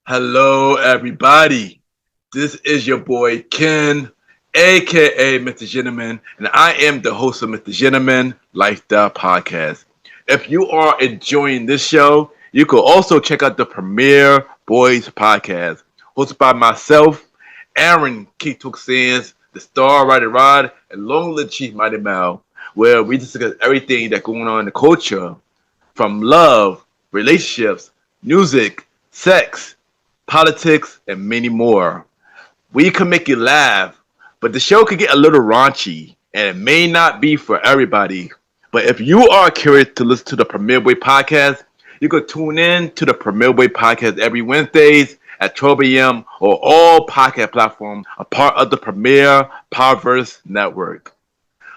Hello, everybody. This is your boy Ken, aka Mr. Gentleman, and I am the host of Mr. Gentleman Lifestyle Podcast. If you are enjoying this show, you can also check out the Premiere Boys Podcast, hosted by myself, Aaron Keatok Sands, the Star Rider Rod, and Long Live Chief Mighty Mal, where we discuss everything that's going on in the culture, from love, relationships, music, sex, politics, and many more. We can make you laugh, but the show could get a little raunchy, and it may not be for everybody. But if you are curious to listen to the Premier Way podcast, you can tune in to the Premier Way podcast every Wednesdays at 12 a.m. or all podcast platforms, a part of the Premier Powerverse Network.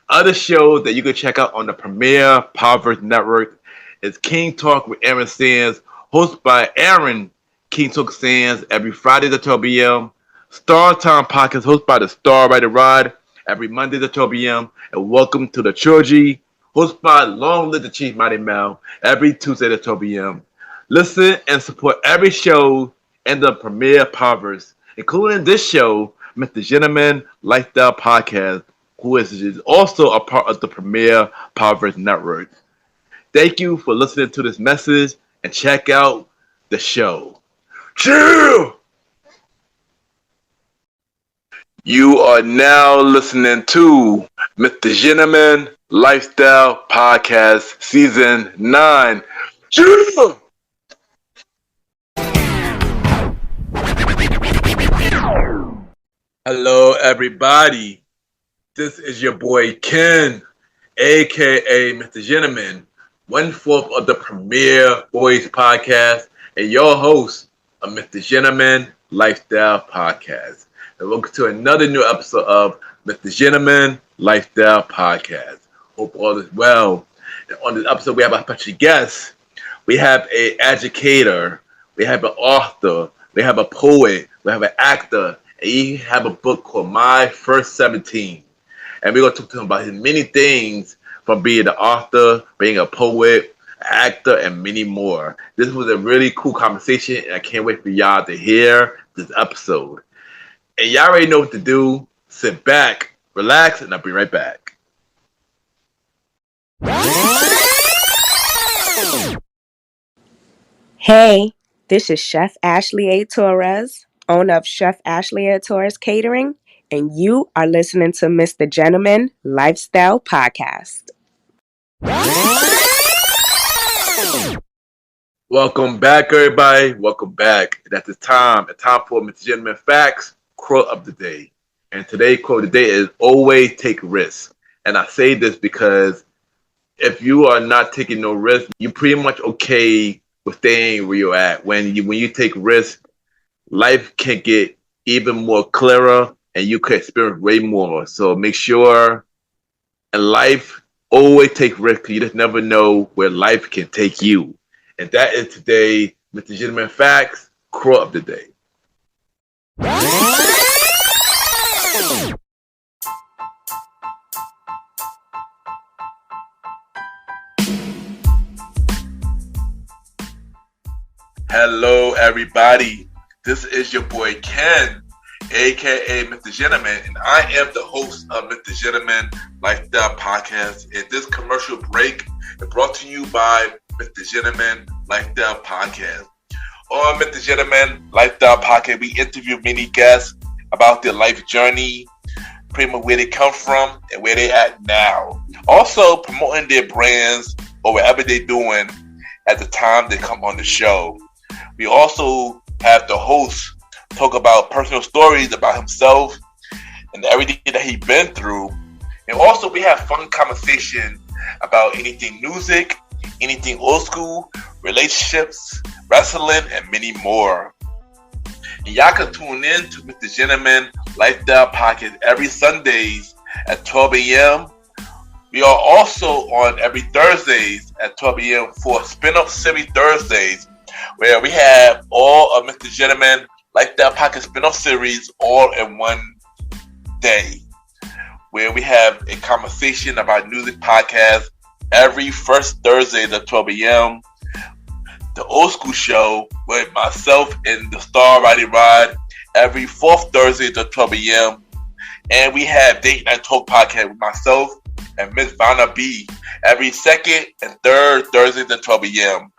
Other shows that you can check out on the Premier Powerverse Network is King Talk with Aaron Sands, hosted by Aaron King Talk Sands every Friday at 12 p.m. Star Time Podcast hosted by the Star Rider Rod every Monday at 12 p.m. And Welcome to the Trilogy hosted by Long Live the Chief Mighty Mal every Tuesday at 12 p.m. Listen and support every show in the Premier Powerverse, including this show, Mr. Gentleman Lifestyle Podcast, who is also a part of the Premier Powerverse Network. Thank you for listening to this message and check out the show. Chill! You are now listening to Mr. Gentleman Lifestyle Podcast Season 9. Chill! Hello, everybody. This is your boy Ken, aka Mr. Gentleman, one fourth of the Premier Boys Podcast, and your host of Mr. Gentleman Lifestyle Podcast. And welcome to another new episode of Mr. Gentleman Lifestyle Podcast. Hope all is well. And on this episode, we have a special guest. We have an educator, we have an author, we have a poet, we have an actor, and he have a book called My First 17. And we're going to talk to him about his many things, from being an author, being a poet, an actor, and many more. This was a really cool conversation, and I can't wait for y'all to hear this episode. And y'all already know what to do. Sit back, relax, and I'll be right back. Hey, this is Chef Ashley A. Torres, owner of Chef Ashley A. Torres Catering, and you are listening to Mr. Gentleman Lifestyle Podcast. Welcome back, everybody. Welcome back. And at this time, it's time for Mr. Gentleman Facts quote of the day. And today's quote of the day is always take risks. And I say this because if you are not taking no risk, you're pretty much okay with staying where you're at. When you take risks, life can get even more clearer and you can experience way more. So make sure in life, always take risks. You just never know where life can take you. And that is today, Mr. Gentleman Facts quote of the day. Hello, everybody. This is your boy Ken, aka Mr. Gentleman, and I am the host of Mr. Gentleman Lifestyle Podcast. And this commercial break is brought to you by Mr. Gentleman Lifestyle Podcast. On Mr. Gentleman Lifestyle Podcast, we interview many guests about their life journey, pretty much where they come from and where they at now. Also promoting their brands or whatever they're doing at the time they come on the show. We also have the host talk about personal stories about himself and everything that he's been through. And also we have fun conversation about anything music, anything old school, relationships, wrestling, and many more. And y'all can tune in to Mr. Gentleman Lifestyle Podcast every Sundays at 12 a.m. We are also on every Thursdays at 12 a.m. for Spin-Off Series Thursdays, where we have all of Mr. Gentleman Lifestyle Podcast Spin-Off Series all in one day, where we have a conversation about music podcast every first Thursday at 12 a.m. the old school show with myself and the Star Riding Rod every fourth Thursday at 12 a.m. And we have Date Night Talk podcast with myself and Miss Vanna B every second and third Thursdays at 12 a.m.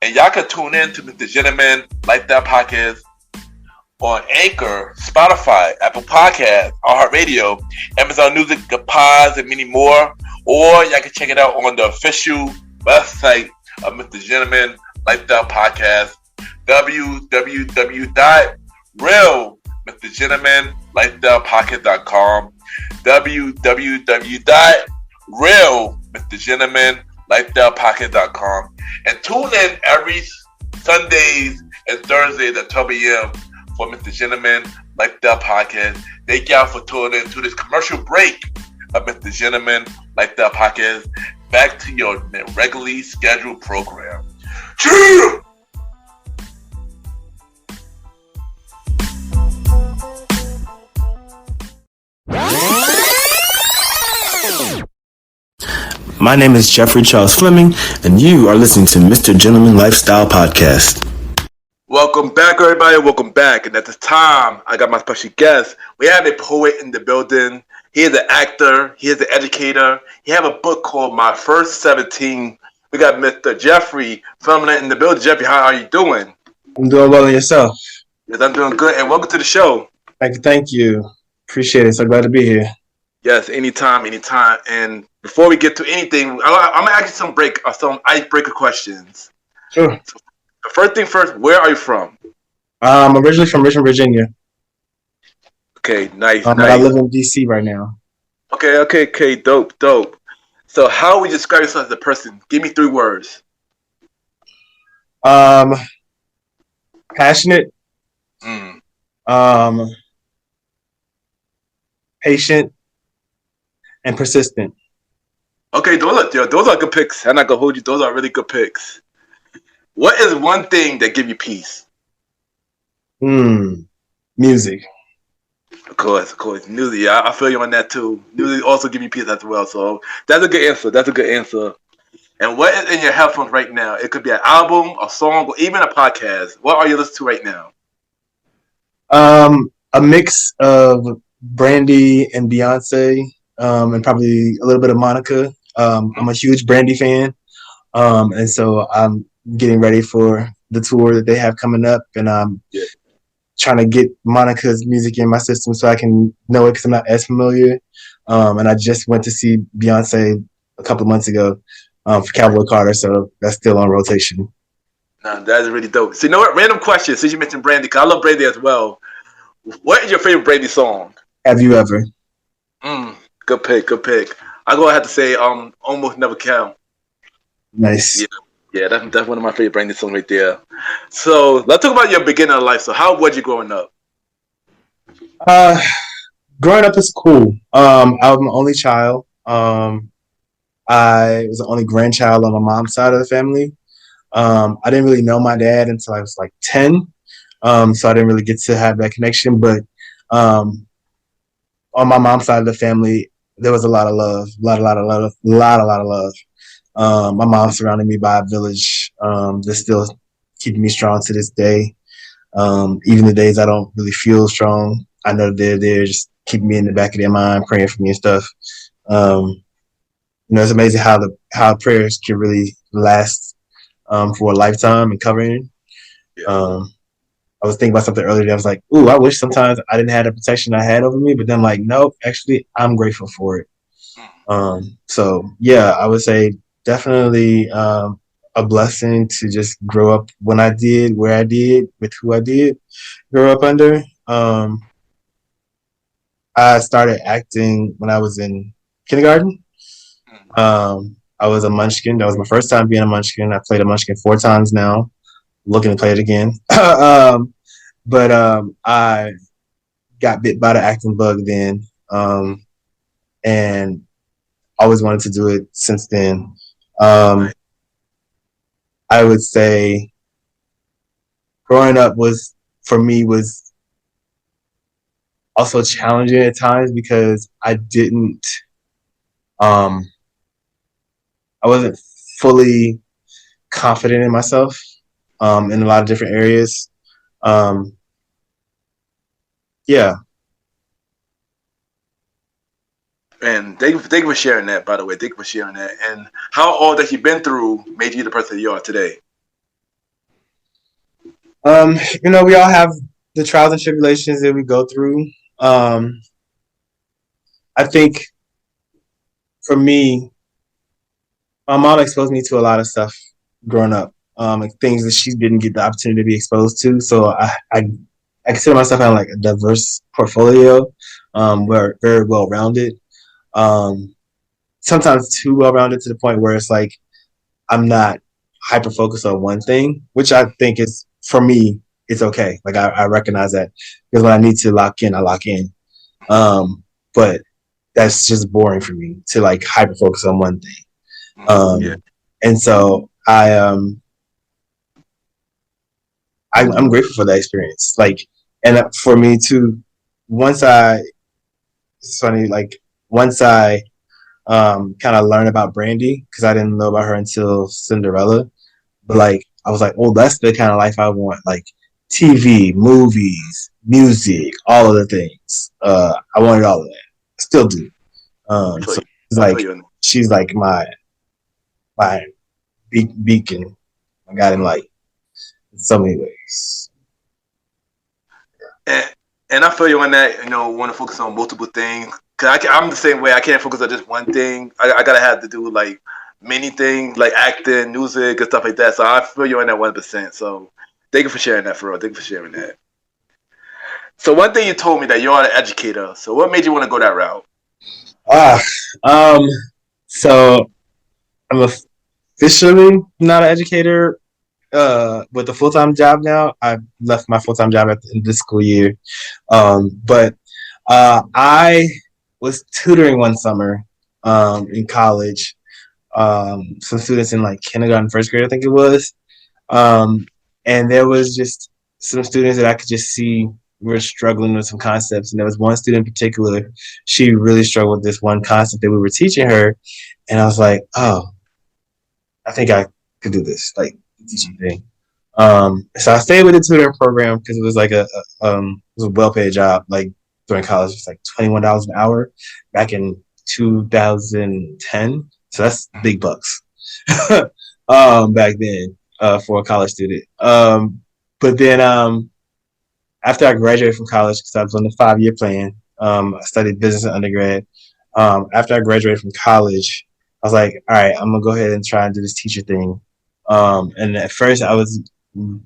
And y'all can tune in to Mr. Gentleman Like That podcast on Anchor, Spotify, Apple Podcasts, iHeartRadio, Amazon Music, The Pods, and many more. Or y'all can check it out on the official website of Mr. Gentleman Like That podcast, www.realmrgentlemanlikethatpodcast.com, www.realmrgentlemanlikethatpodcast.com, and tune in every Sundays and Thursdays at 12 a.m. for Mr. Gentleman Like That podcast. Thank y'all for tuning in to this commercial break of Mr. Gentleman Like That podcast. Back to your regularly scheduled program. Cheer! My name is Jeffrey Charles Fleming, and you are listening to Mr. Gentleman Lifestyle Podcast. Welcome back, everybody. Welcome back. And at this time, I got my special guest. We have a poet in the building. He is an actor. He is an educator. He has a book called My First 17. We got Mr. Jeffrey Fleming in the building. Jeffrey, how are you doing? I'm doing well, and yourself? Yes, I'm doing good. And welcome to the show. Thank you. Appreciate it. So glad to be here. Yes, anytime. And before we get to anything, I'm gonna ask you some icebreaker questions. Sure. So, first thing first, where are you from? I'm originally from Richmond, Virginia. Okay, nice. But I live in DC right now. Okay, dope. So, how would you describe yourself as a person? Give me 3 words. Passionate. Patient. And persistent. Okay, those are good picks. I'm not gonna hold you. Those are really good picks. What is one thing that gives you peace? Music. Of course. Music. Yeah, I feel you on that too. Music also gives you peace as well. So that's a good answer. And what is in your headphones right now? It could be an album, a song, or even a podcast. What are you listening to right now? A mix of Brandy and Beyonce. And probably a little bit of Monica. I'm a huge Brandy fan. And so I'm getting ready for the tour that they have coming up. And I'm trying to get Monica's music in my system so I can know it because I'm not as familiar. And I just went to see Beyonce a couple of months ago for Cowboy Carter. So that's still on rotation. No, that's really dope. So you know what? Random question, since you mentioned Brandy, because I love Brandy as well. What is your favorite Brandy song? Have you ever? Good pick. I'm gonna have to say Almost Never Count. Nice. Yeah, that's one of my favorite Brandy songs right there. So let's talk about your beginning of life. So how was you growing up? Growing up is cool. I was my only child. I was the only grandchild on my mom's side of the family. I didn't really know my dad until I was like 10. So I didn't really get to have that connection. But on my mom's side of the family, there was a lot of love, a lot of love. My mom surrounded me by a village that's still keeping me strong to this day. Even the days I don't really feel strong, I know they're there, just keeping me in the back of their mind, praying for me and stuff. It's amazing how prayers can really last for a lifetime and covering. I was thinking about something earlier. I was like, ooh, I wish sometimes I didn't have the protection I had over me. But then like, nope, actually, I'm grateful for it. So, yeah, I would say definitely a blessing to just grow up when I did, where I did, with who I did grow up under. I started acting when I was in kindergarten. I was a munchkin. That was my first time being a munchkin. I played a munchkin 4 times now. Looking to play it again. But I got bit by the acting bug then, and always wanted to do it since then. I would say growing up was also challenging at times because I wasn't fully confident in myself in a lot of different areas. Um, yeah. And thank you for sharing that, by the way. Thank you for sharing that. And how all that you've been through made you the person you are today. We all have the trials and tribulations that we go through. Um, I think for me, my mom exposed me to a lot of stuff growing up, like things that she didn't get the opportunity to be exposed to. So I consider myself having like a diverse portfolio. We're very well rounded. Um, Sometimes too well rounded to the point where it's like I'm not hyper focused on one thing, which I think is for me, it's okay. Like I recognize that because when I need to lock in, I lock in. But that's just boring for me to like hyper focus on one thing. Yeah. And so I'm grateful for that experience. Like, and for me too, once I, it's funny, like once I kind of learned about Brandy because I didn't know about her until Cinderella. But like I was like, oh, that's the kind of life I want. Like TV, movies, music, all of the things. I wanted all of that. I still do. I feel So you. it's I feel like you. On she's like my beacon, my guiding light in so many ways. and, and I feel you on that. Want to focus on multiple things. Cause I'm the same way. I can't focus on just one thing. I gotta have to do like many things, like acting, music, and stuff like that. So I feel you on that 1%. So thank you for sharing that, for real. Thank you for sharing that. So one thing you told me that you're an educator. So what made you want to go that route? Ah, um, so I'm officially not an educator with a full time job now. I left my full time job at the end of the school year. But I was tutoring one summer in college. Some students in like kindergarten, first grade, I think it was. And there was just some students that I could just see were struggling with some concepts. And there was one student in particular, she really struggled with this one concept that we were teaching her. And I was like, oh, I think I could do this, like the teaching thing. So I stayed with the tutoring program because it was like it was a well paid job. Like during college, it's like $21 an hour back in 2010. So that's big bucks back then for a college student. But then after I graduated from college, because I was on the 5 year plan, I studied business in undergrad. After I graduated from college, I was like, all right, I'm gonna go ahead and try and do this teacher thing. And at first, I was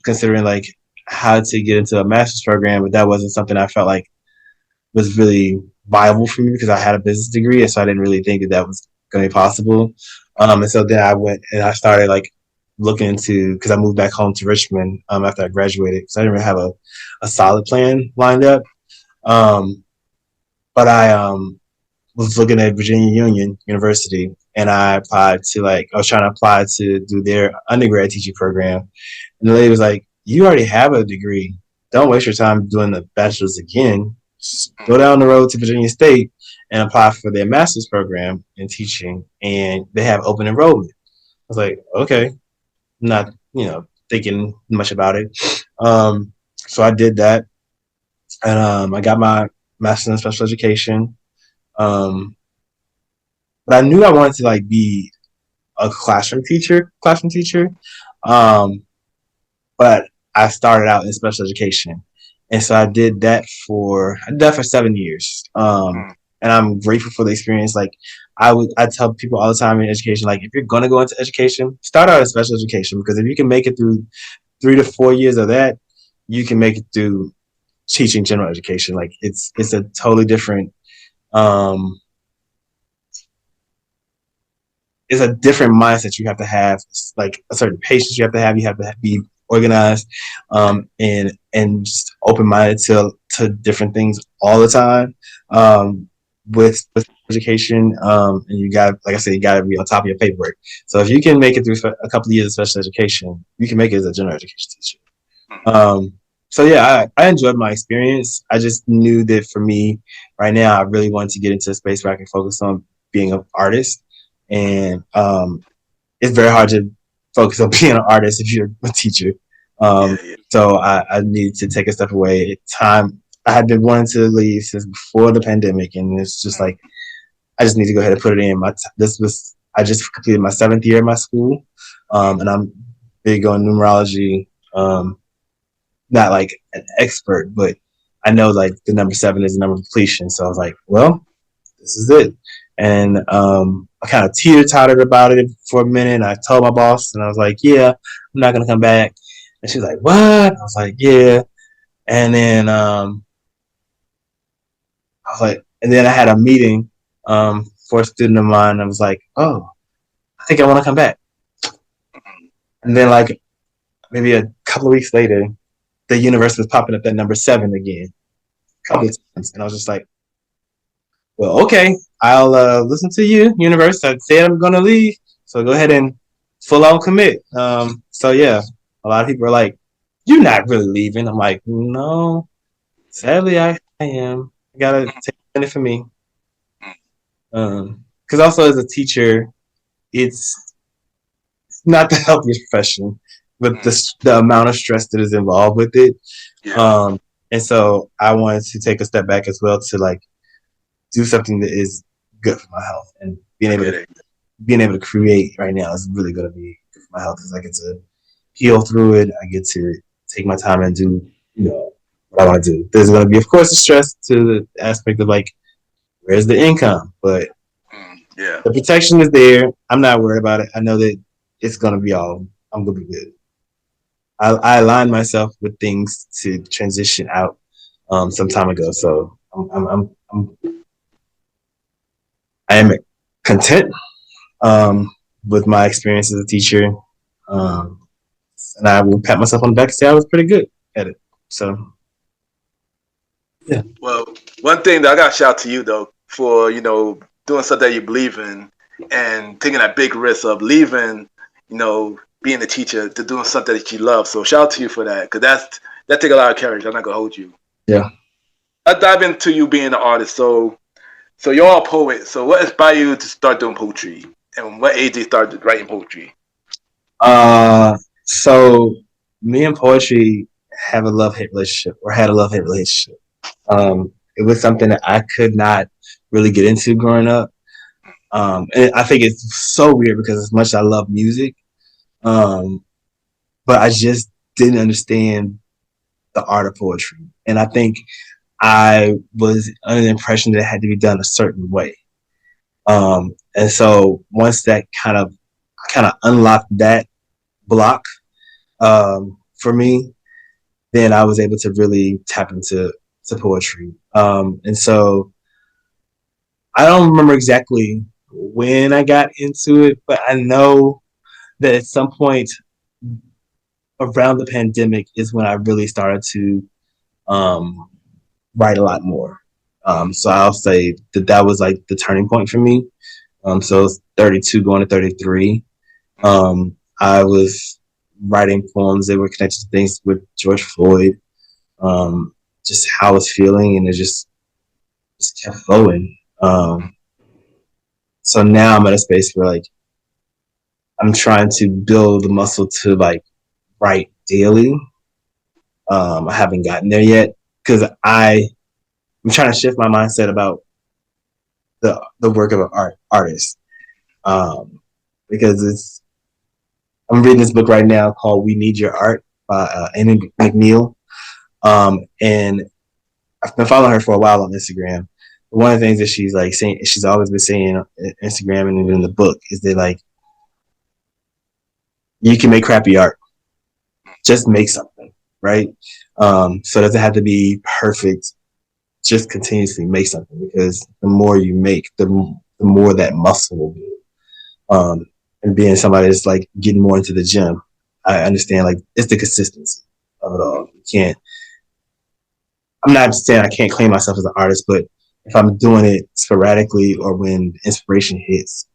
considering like how to get into a master's program, but that wasn't something I felt like was really viable for me because I had a business degree, and so I didn't really think that that was going to be possible. And so then I went and I started like looking into because I moved back home to Richmond after I graduated because I didn't really have a solid plan lined up. Um, but I was looking at Virginia Union University and I applied to like I was trying to apply to do their undergrad teaching program, and the lady was like, "You already have a degree. Don't waste your time doing the bachelor's again. Just go down the road to Virginia State and apply for their master's program in teaching, and they have open enrollment." I was like, "Okay," not thinking much about it. So I did that, and I got my master's in special education. Um, but I knew I wanted to like be a classroom teacher. Um, but I started out in special education, and so I did that for 7 years. And I'm grateful for the experience. Like I tell people all the time in education, like if you're gonna go into education, start out in special education because if you can make it through 3 to 4 years of that, you can make it through teaching general education. Like it's a totally different um it's a different mindset you have to have. It's like a certain patience you have to have. You have to be organized, and just open minded to different things all the time. With education, and you got like I said, you got to be on top of your paperwork. So if you can make it through a couple of years of special education, you can make it as a general education teacher. Um, so yeah, I enjoyed my experience. I just knew that for me right now, I really wanted to get into a space where I can focus on being an artist, and it's very hard to focus on being an artist if you're a teacher. Yeah, yeah. So I needed to take a step away. Time I had been wanting to leave since before the pandemic, and it's just like I just need to go ahead and put it in. This was I just completed my 7th year at my school, and I'm big on numerology. Not like an expert, but I know like the number 7 is the number of completion. So I was like, well, this is it. And I kind of teeter tottered about it for a minute. And I told my boss, and I was like, yeah, I'm not gonna come back. And she was like, what? I was like, yeah. And then I was like, and then I had a meeting for a student of mine. I was like, oh, I think I want to come back. And then like maybe a couple of weeks later, the universe was popping up at number 7 again, a couple of times, and I was just like, well, okay, I'll listen to you, universe. I said I'm gonna leave, so go ahead and full on commit. So yeah, a lot of people are like, "You're not really leaving." I'm like, "No, sadly, I am. I gotta take a minute for me." Because also as a teacher, it's not the healthiest profession, but the amount of stress that is involved with it. Yeah. Um, and so I wanted to take a step back as well to like do something that is good for my health, and I get it. being able to create right now is really going to be good for my health because I get to heal through it. I get to take my time and do what I want to do. There's going to be, of course, a stress to the aspect of like where's the income, but Yeah. the protection is there. I'm not worried about it. I know that it's going to be all. I'm going to be good. I aligned myself with things to transition out some time ago, so I am content with my experience as a teacher. Um, and I will pat myself on the back and say I was pretty good at it. So, yeah. Well, one thing that I got to shout to you though for doing something that you believe in and taking that big risk of leaving, being a teacher to doing something that you love. So shout out to you for that because that take a lot of courage. I'm not gonna hold you. Yeah. I dive into you being an artist. So you're a poet. So what inspired you to start doing poetry? And what age did you start writing poetry? So me and poetry have a love hate relationship, or had a love hate relationship. It was something that I could not really get into growing up. And I think it's so weird because as much as I love music, um, but I just didn't understand the art of poetry. And I think I was under the impression that it had to be done a certain way. And so once that kind of unlocked that block for me, then I was able to really tap into poetry. And so I don't remember exactly when I got into it, but I know that at some point around the pandemic is when I really started to um, write a lot more. So I'll say that was like the turning point for me. So 32 going to 33. I was writing poems that were connected to things with George Floyd, just how I was feeling, and it just kept flowing. So now I'm at a space where like I'm trying to build the muscle to like write daily. I haven't gotten there yet because I'm trying to shift my mindset about the work of an artist, because I'm reading this book right now called "We Need Your Art" by Amy McNeil, and I've been following her for a while on Instagram. One of the things that she's like saying, she's always been saying on Instagram and even in the book, is that like you can make crappy art, just make something, right? So it doesn't have to be perfect. Just continuously make something, because the more you make, the more that muscle will build. And being somebody that's like getting more into the gym, I understand like it's the consistency of it all. You can't. I'm not saying I can't claim myself as an artist, but if I'm doing it sporadically or when inspiration hits,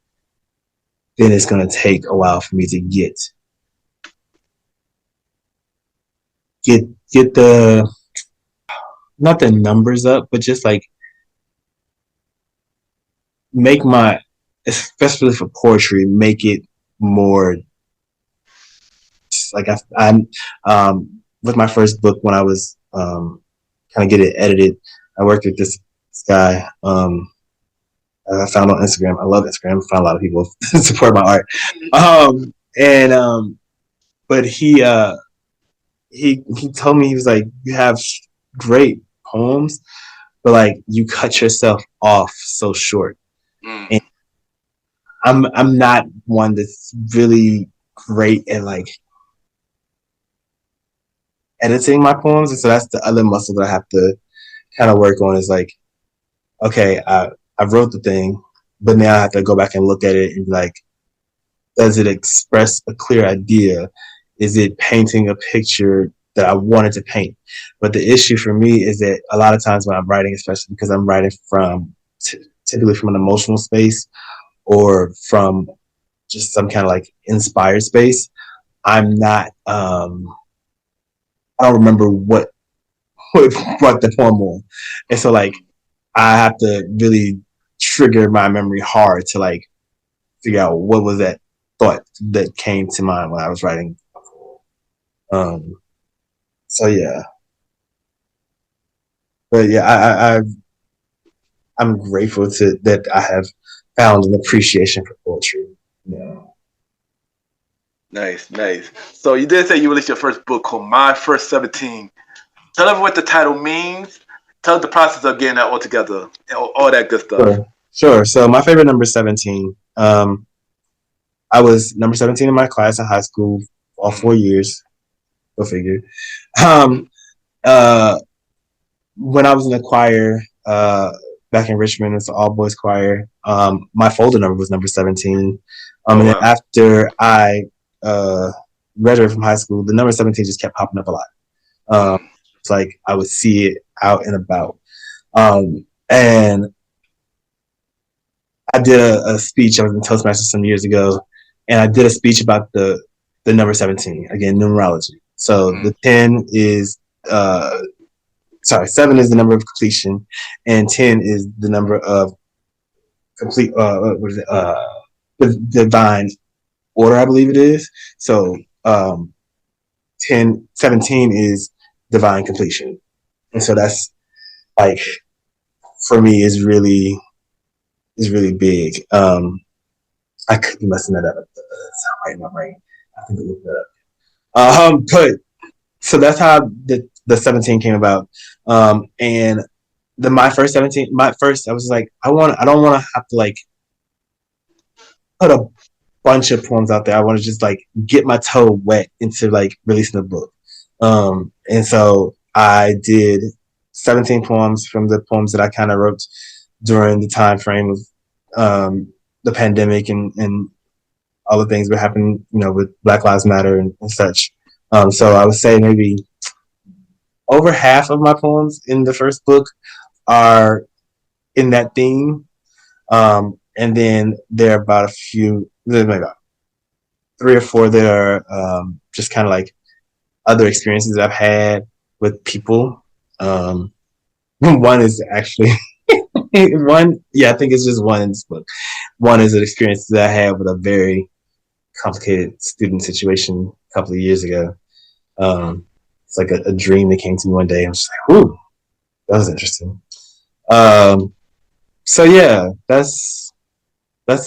then it's gonna take a while for me to get get the not the numbers up, but just like make my, especially for poetry, make it more like I'm with my first book when I was kind of get it edited. I worked with this guy. I found on Instagram. I love Instagram. I found a lot of people support my art. And but he told me, he was like, you have great poems, but like you cut yourself off so short. Mm. And I'm not one that's really great at like editing my poems, and so that's the other muscle that I have to kind of work on. Is like, okay, I wrote the thing, but now I have to go back and look at it and be like, does it express a clear idea? Is it painting a picture that I wanted to paint? But the issue for me is that a lot of times when I'm writing, especially because I'm writing from typically from an emotional space or from just some kind of like inspired space, I'm not. I don't remember what brought the poem on, and so like I have to really trigger my memory hard to like figure out what was that thought that came to mind when I was writing. Um, so yeah, but yeah, I'm grateful to that I have found an appreciation for poetry. Yeah. Nice, nice. So you did say you released your first book called My First 17. Tell us what the title means. Tell us the process of getting that all together and all that good stuff. Sure. So my favorite number is 17. I was number 17 in my class in high school all 4 years. Go figure. Um, uh, when I was in the choir back in Richmond, it's an all boys choir. My folder number was number 17. Oh And then wow. after I uh, graduated from high school, the number 17 just kept popping up a lot. Mm. It's like I would see it out and about. And I did a speech. I was in Toastmasters some years ago, and I did a speech about the number 17, again, numerology. So Mm. the 10 is uh, sorry, 7 is the number of completion, and 10 is the number of complete. What is it? The divine order, I believe it is. So 17 is divine completion, and so that's like for me is really big. I could be messing that up. It's not right in my brain. I think to look that up. But so that's how the 17 came about. And my first 17, my first, I was like, I don't want to have to like put a bunch of poems out there. I want to just like get my toe wet into like releasing a book. And so I did 17 poems from the poems that I kind of wrote during the time frame of the pandemic and all the things that happened, you know, with Black Lives Matter and such. So I would say maybe over half of my poems in the first book are in that theme. And then there are about there's maybe about 3 or 4 that are just kind of like other experiences that I've had with people. One is actually I think it's just one in this book. One is an experience that I had with a very complicated student situation a couple of years ago. It's like a dream that came to me one day. I'm just like, "Ooh, that was interesting." Um, so yeah, that's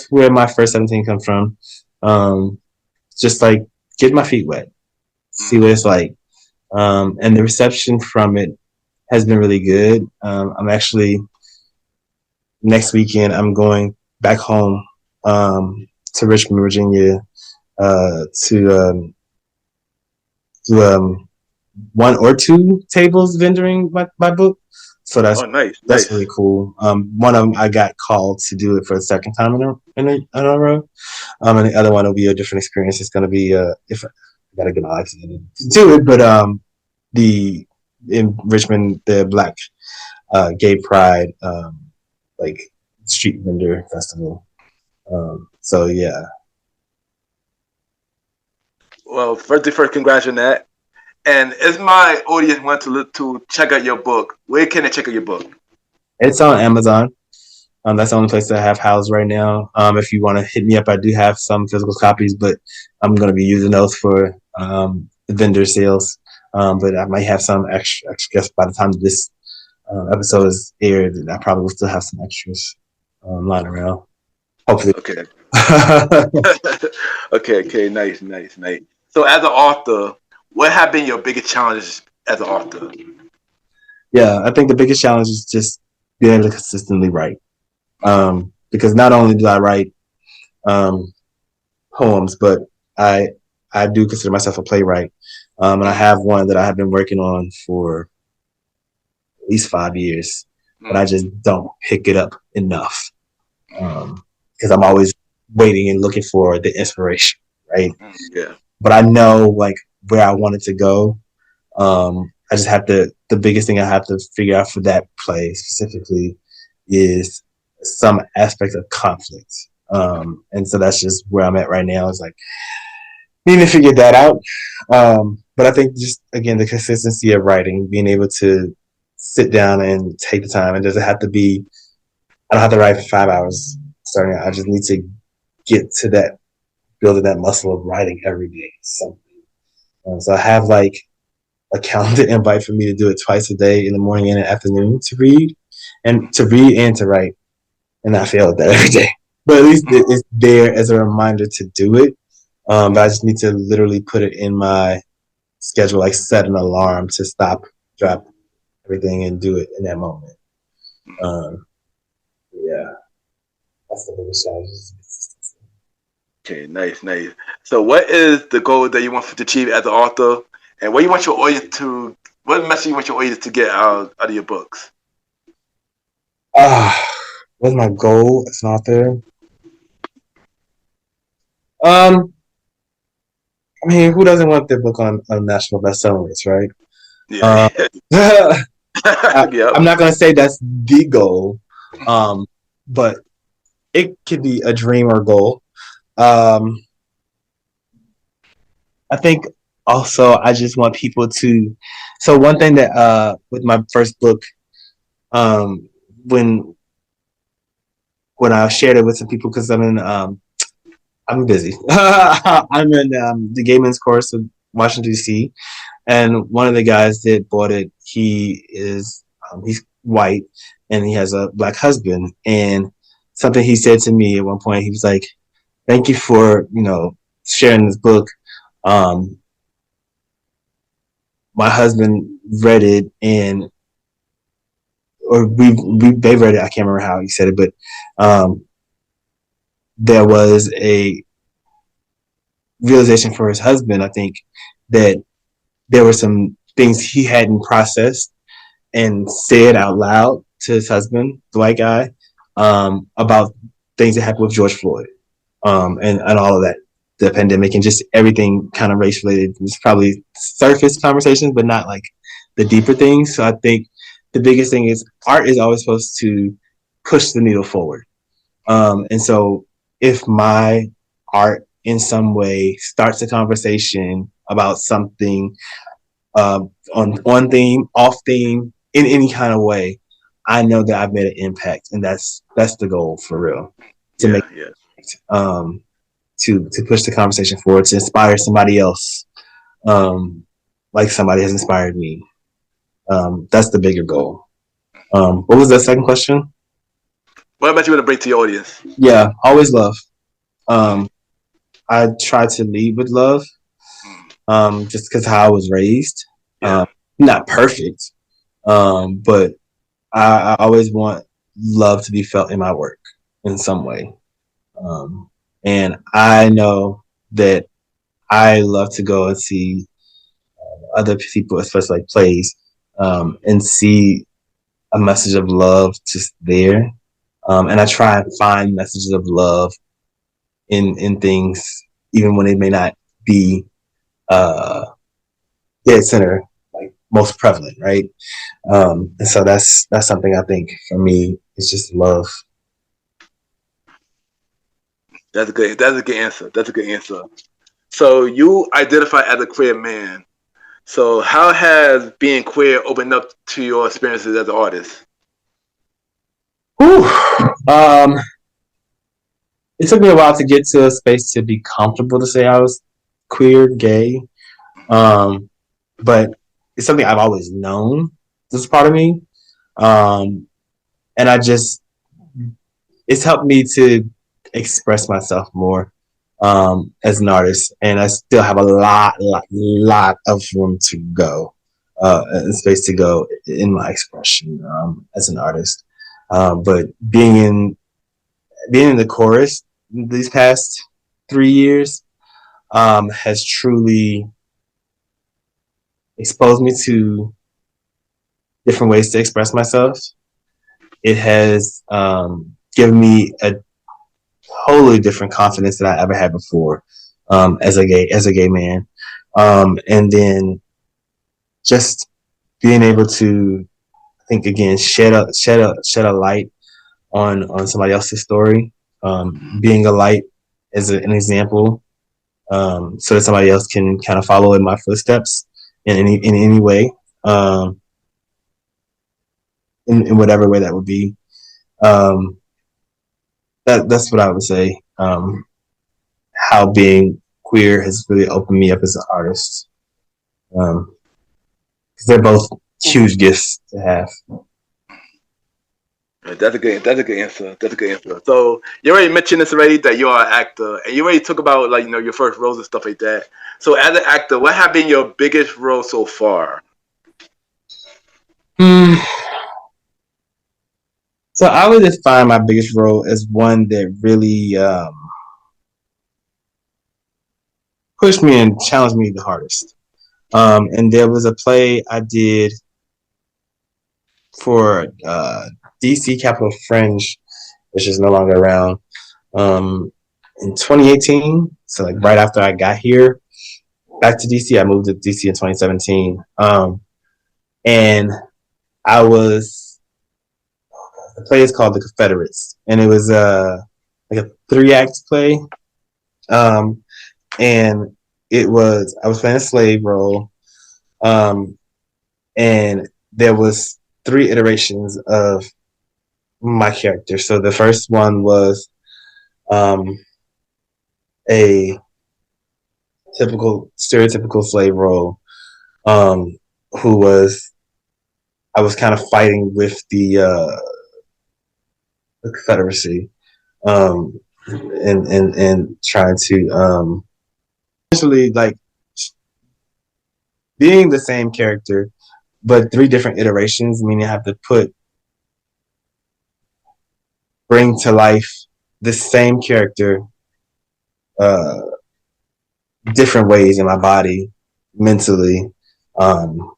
where my first 17 comes from. Um, just like get my feet wet, see Mm. what it's like, and the reception from it has been really good. I'm actually next weekend. I'm going back home to Richmond, Virginia, to 1 or 2 tables vendoring my book. So Oh, nice, that's really nice. cool. One of them I got called to do it for the second time in a row. And the other one will be a different experience. It's going to be if I gotta get my life to do it, but the in Richmond the Black Gay Pride like street vendor festival. So yeah, Well, first thing first, congrats on that. And if my audience wants to look to check out your book, where can they check out your book? it's on Amazon. That's the only place that I have housed right now. If you want to hit me up, I do have some physical copies, but I'm going to be using those for vendor sales. But I might have some extra guests by the time this episode is aired. I probably will still have some extras lying around. Hopefully. Okay. Okay, nice. So as an author, what have been your biggest challenges as an author? Yeah, I think the biggest challenge is just being able to consistently write. Because not only do I write um, poems, but I I do consider myself a playwright, and I have one that I have been working on for at least 5 years, but I Mm, just don't pick it up enough because I'm always waiting and looking for the inspiration, right? yeah. But I know like where I want it to go. I just have to. The biggest thing I have to figure out for that play specifically is some aspect of conflict. And so that's just where I'm at right now. It's like needing to figure that out. But I think just again the consistency of writing, being able to sit down and take the time. It doesn't have to be. I don't have to write for 5 hours starting out. I just need to get to that building that muscle of writing every day. So I have like a calendar invite for me to do it twice a day in the morning and in the afternoon to read and to write. And I fail at that every day. But at least it's there as a reminder to do it. But I just need to literally put it in my schedule, like set an alarm to stop, drop everything, and do it in that moment. Um, yeah, that's the biggest challenge. Okay, nice. So what is the goal that you want to achieve as an author, and what you want your audience to? What message you want your audience to get out of your books? What's my goal as an author? Um, I mean, who doesn't want their book on a national bestseller list, right? Yeah, Um, yeah, I'm not gonna say that's the goal, um, but it could be a dream or goal. Um, I think also I just want people to. So one thing that with my first book, um, when when I shared it with some people because I'm busy. I'm in the gay men's course in Washington D.C. And one of the guys that bought it, he's white and he has a black husband. And something he said to me at one point, he was like, "Thank you for sharing this book. Um, my husband read it, and or we they read it. I can't remember how he said it, but um, there was a realization for his husband. I think that there were some things he hadn't processed and said out loud to his husband, the white guy, about things that happened with George Floyd, and all of that, the pandemic and just everything kind of race related. It's probably surface conversations, but not like the deeper things. So I think the biggest thing is art is always supposed to push the needle forward. And so if my art in some way starts a conversation about something on theme, off theme, in any kind of way, I know that I've made an impact, and that's the goal for real. To make yeah. um to push the conversation forward, to inspire somebody else, like somebody has inspired me. That's the bigger goal. What was that second question? What about you want to bring to your audience? Yeah, always love. Mm, Um, I try to lead with love, mm, just because how I was raised. yeah, Not perfect, but I always want love to be felt in my work in some way. Um, and I know that I love to go and see other people, especially like plays, and see a message of love just there. And I try and find messages of love in things, even when it may not be uh, dead center, like most prevalent, right? And so that's something I think for me is just love. that's a good. That's a good answer. That's a good answer. So you identify as a queer man. So how has being queer opened up to your experiences as an artist? Whew. Um, it took me a while to get to a space to be comfortable to say I was queer, gay. But it's something I've always known. This is part of me. Um, and it's helped me to express myself more as an artist. And I still have a lot of room to go, and space to go in my expression as an artist. But being in the chorus these past 3 years has truly exposed me to different ways to express myself. It has given me a totally different confidence than I ever had before as a gay man, and then just being able to, I think again, shed a light on somebody else's story, being a light as an example, so that somebody else can kind of follow in my footsteps in any way, um, in whatever way that would be. Um, that's what I would say. How being queer has really opened me up as an artist. Because they're both huge gifts to have. That's a good. That's a good answer. That's a good answer. So you already mentioned this already that you are an actor, and you already talk about like your first roles and stuff like that. So as an actor, what have been your biggest role so far? Mm. So I would define my biggest role as one that really pushed me and challenged me the hardest. And there was a play I did for DC Capital Fringe, which is no longer around, in 2018. So like right after I got here back to DC, I moved to DC in 2017. And I was the play is called The Confederates, and it was like a 3 act play. Um, and I was playing a slave role, and there was 3 iterations of my character. So the first one was um, a stereotypical slave role, um, who was I was kind of fighting with the Confederacy, and trying to essentially like being the same character, but 3 different iterations. Meaning, I have to bring to life the same character, uh, different ways in my body, mentally, um,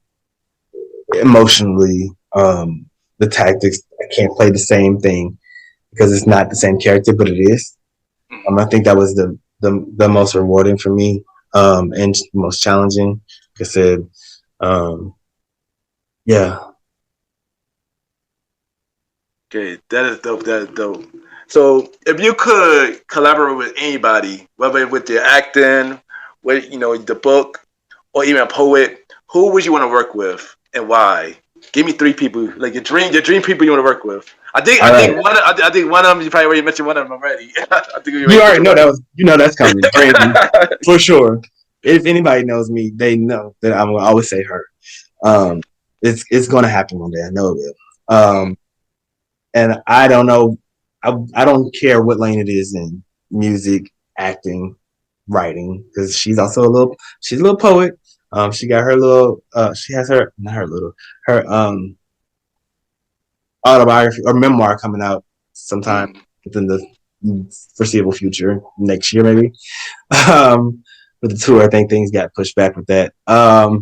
emotionally. The tactics, I can't play the same thing because it's not the same character, but it is. I think that was the most rewarding for me, and most challenging. Like I said, um, yeah. Okay, that is dope. That is dope. So if you could collaborate with anybody, whether with your acting, with the book, or even a poet, who would you want to work with and why? Give me 3 people, like your dream people you want to work with. All I right. think I think one of them you probably already mentioned one of them already. I think you You already already mentioned know one. that's coming. Brandy, for sure. If anybody knows me, they know that I'm gonna always say her. Um, it's gonna happen one day. I know it will. And I don't know. I don't care what lane it is in music, acting, writing, because she's a little poet. She got her little. She has her not her little her autobiography or memoir coming out sometime Mm. within the foreseeable future, next year maybe. Um, with the tour, I think things got pushed back with that. Her,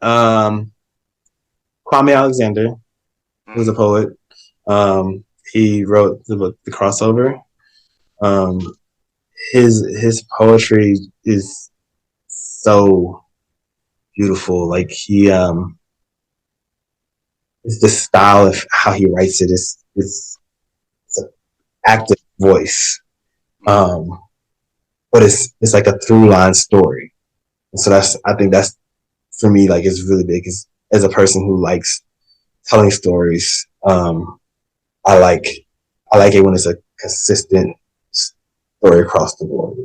Kwame Alexander was a Mm. poet. He wrote the book The Crossover. Um, his poetry is so beautiful. Like it's the style of how he writes it it's an active voice. Mm. Um, but it's like a through line story. And so I think that's for me like it's really big. Cause as a person who likes telling stories, I like I like it when it's a consistent story across the board.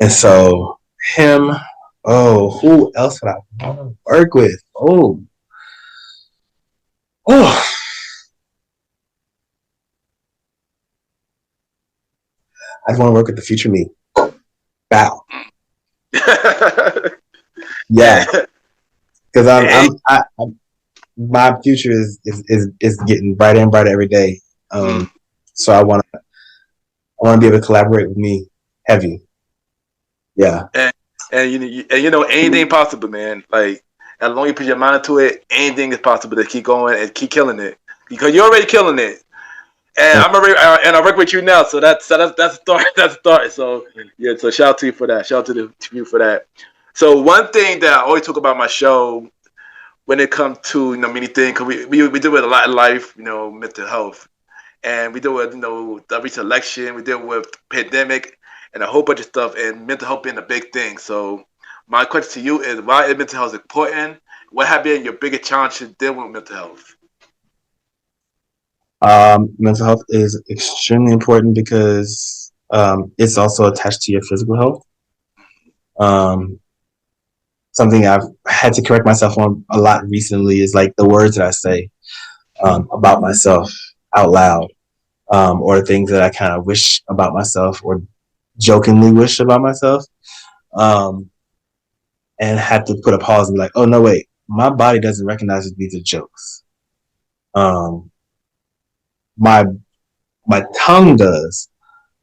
And so him, oh, who else would I want to work with? Oh, I'd want to work with the future me. Wow. Yeah. and, Because and, my future is getting brighter and brighter every day. mm, So I want to be able to collaborate with me heavy. Yeah. and, anything possible, man. Like as long as you put your mind to it, anything is possible to keep going and keep killing it because you're already killing it. And I work with you now, so that's a start. That's a start. So yeah, so shout out to you for that. Shout out to you for that. So one thing that I always talk about my show when it comes to many things, cause we deal with a lot in life, mental health, and we deal with the recent election, we deal with pandemic, and a whole bunch of stuff, and mental health being a big thing. So my question to you is, why is mental health important? What have been your biggest challenges dealing with mental health? Mental health is extremely important because it's also attached to your physical health. Um, Something I've had to correct myself on a lot recently is like the words that I say about myself out loud, or the things that I kind of wish about myself or jokingly wish about myself, um, and had to put a pause and be like, oh no, wait, my body doesn't recognize that these are jokes. Um, my my tongue does,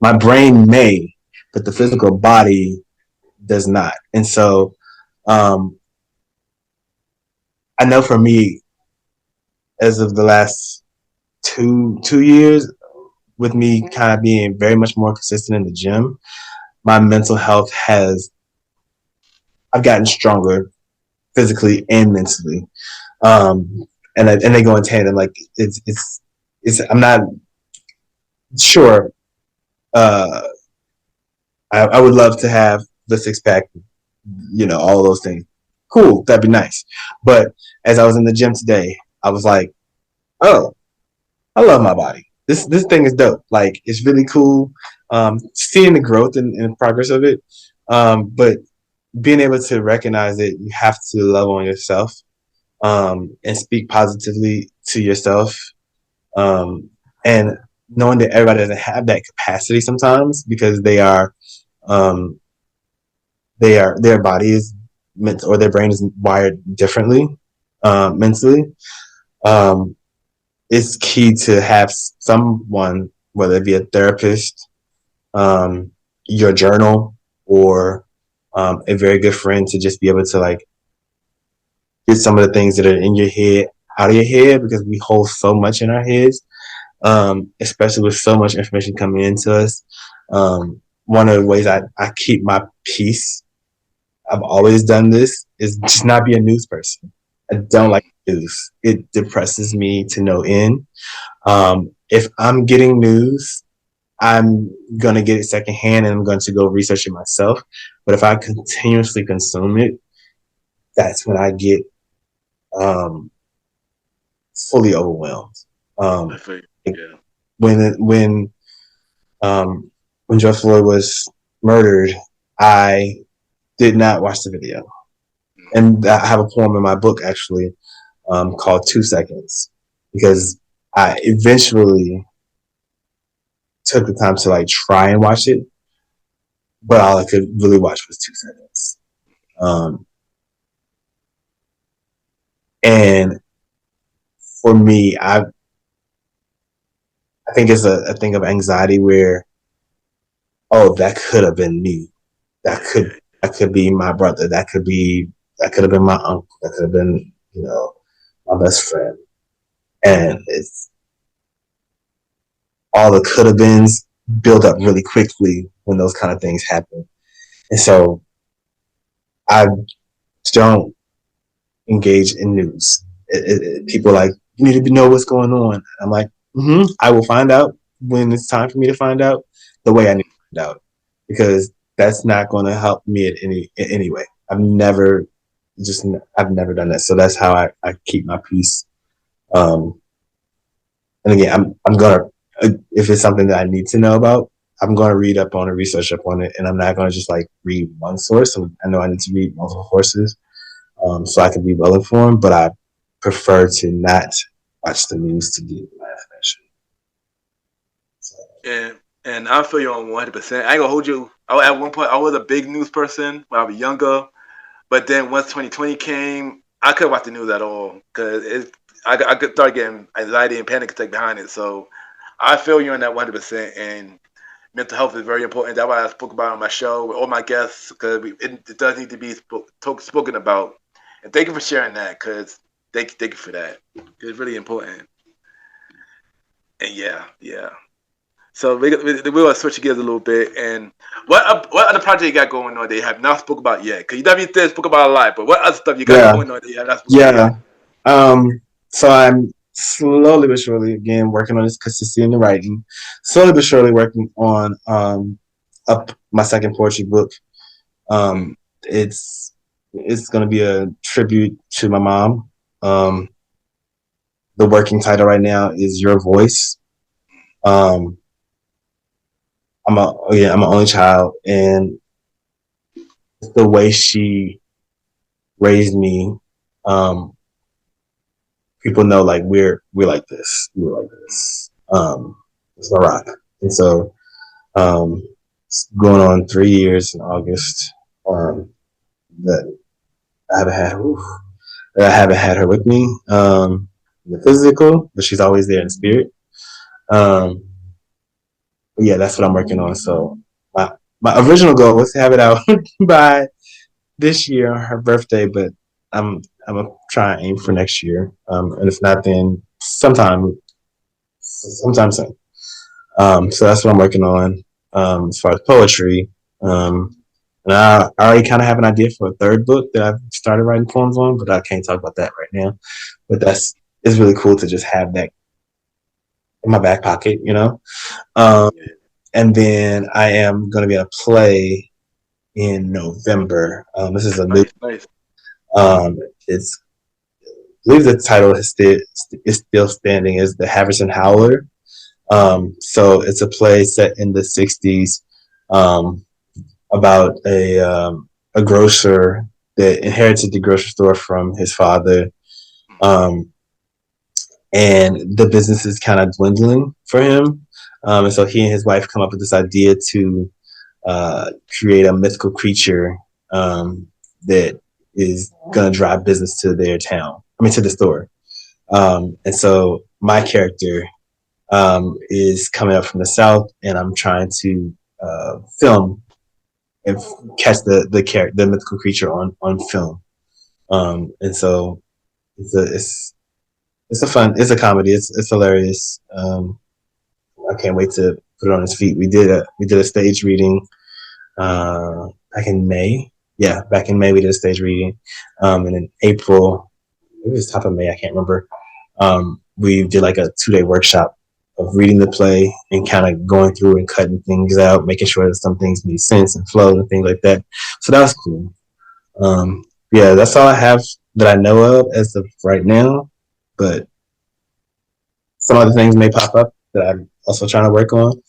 my brain may, but the physical body does not. And so um, I know for me, as of the last two years, with me kind of being very much more consistent in the gym, my mental health has I've gotten stronger physically and mentally, um, and they go in tandem. Like it's I'm not sure. Uh, I would love to have the six pack, all of those things. Cool, that'd be nice. But as I was in the gym today, I was like, oh, I love my body. This thing is dope. Like it's really cool. Seeing the growth and progress of it. But being able to recognize it, you have to love on yourself, and speak positively to yourself. Um, and knowing that everybody doesn't have that capacity sometimes because um, their body is meant or their brain is wired differently, mentally. Um, it's key to have someone, whether it be a therapist, um, your journal, or a very good friend, to just be able to like get some of the things that are in your head out of your head, because we hold so much in our heads, especially with so much information coming into us. One of the ways I keep my peace, I've always done this, is just not be a news person. I don't like news. It depresses me to no end. If I'm getting news, I'm gonna get it secondhand and I'm going to go research it myself. But if I continuously consume it, that's when I get um, fully overwhelmed. I Um, feel yeah. when when um, when George Floyd was murdered, I did not watch the video, and I have a poem in my book actually, called 2 Seconds, because I eventually took the time to like try and watch it, but all I could really watch was 2 seconds. Um, and for me, I think it's a thing of anxiety where, oh, that could have been me. That could be my brother. That could have been my uncle. That could have been, my best friend. And it's all the could have beens build up really quickly when those kind of things happen. And so I don't engage in news. People are like, you need to know what's going on. I'm like, I will find out when it's time for me to find out, the way I need to find out, because that's not going to help me in any way. I've never done that. So that's how I keep my peace. Um, and again, I'm gonna, if it's something that I need to know about, I'm going to read up on it, research up on it, and I'm not going to just like read one source. So I know I need to read multiple sources, so I can be well informed. But I prefer to not watch the news to get my information. So, And I feel you on 100%. I ain't gonna hold you. At one point, I was a big news person when I was younger, but then once 2020 came, I couldn't watch the news at all because I could start getting anxiety and panic attack behind it. So I feel you on that 100%. And mental health is very important. That's why I spoke about it on my show with all my guests because it does need to be spoken about. And thank you for sharing that because thank you for that. It's really important. And yeah. So we will switch gears a little bit. And what other project you got going on that you have not spoke about yet? Because you definitely spoke about a lot, but what other stuff you got yeah, going on that you have not spoke about yeah. yet? So I'm slowly but surely again working on this consistency in the writing. Slowly but surely working on up my second poetry book. Mm. Um, it's going to be a tribute to my mom. Um, the working title right now is Your Voice. Um, I'm an only child, and the way she raised me, um, people know like we're like this. We're like this. It's my rock, and so it's going on 3 years in August. That I haven't had. Oof, that I haven't had her with me. In the physical, but she's always there in spirit. Um, yeah, that's what I'm working on. So my original goal was to have it out by this year, her birthday, but I'm gonna try and aim for next year. And if not, then sometime soon. So that's what I'm working on. As far as poetry, and I already kind of have an idea for a third book that I've started writing poems on, but I can't talk about that right now. But it's really cool to just have that in my back pocket, you know. Um, Yeah. and then I am going to be in a play in November. This is a new. Nice. Um, it's I believe the title is still standing is the Haverson Howler. So it's a play set in the '60s about a grocer that inherited the grocery store from his father, um, and the business is kind of dwindling for him. And so he and his wife come up with this idea to create a mythical creature that is going to drive business to their town. I mean, to the store. And so my character is coming up from the south, and I'm trying to film and catch the mythical creature on film. And so it's a it's it's a comedy. It's hilarious. I can't wait to put it on its feet. We did a stage reading back in May. Yeah, back in May we did a stage reading, and in April, it was top of May. I can't remember. We did like a 2-day workshop of reading the play and kind of going through and cutting things out, making sure that some things made sense and flow and things like that. So that was cool. Yeah, that's all I have that I know of as of right now. But some other things may pop up that I'm also trying to work on.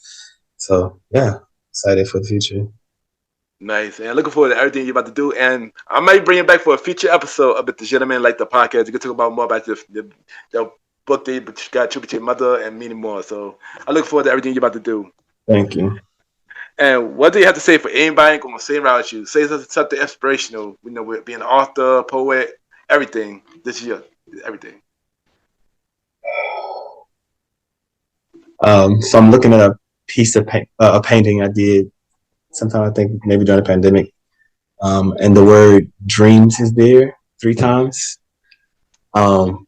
So yeah, excited for the future. Nice. And looking forward to everything you're about to do. And I might bring you back for a future episode of the Gentleman Like the Podcast. You can talk about more about the book that you got to your mother and many more. So I look forward to everything you're about to do. Thank you. And what do you have to say for anybody going the same route as you? Say something inspirational, with being an author, poet, everything. This year, everything. So I'm looking at a piece of a painting I did sometime I think maybe during the pandemic, and the word dreams is there 3 times. Um,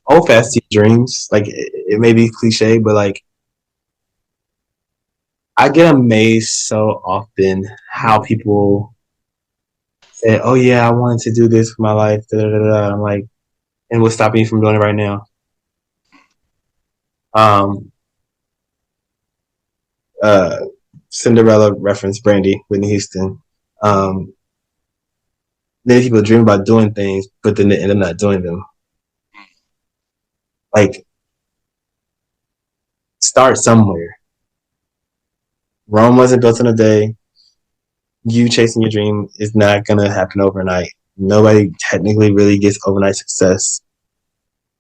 Hold fast to your dreams. Like it may be cliche, but like I get amazed so often how people say, "Oh yeah, I wanted to do this for my life." Da, da, da, da. I'm like, and what's stopping you from doing it right now? Um, uh, Cinderella reference, Brandy, Whitney Houston. Um, Many people dream about doing things, but then they end up not doing them. Like, start somewhere. Rome wasn't built in a day. You chasing your dream is not gonna happen overnight. Nobody technically really gets overnight success,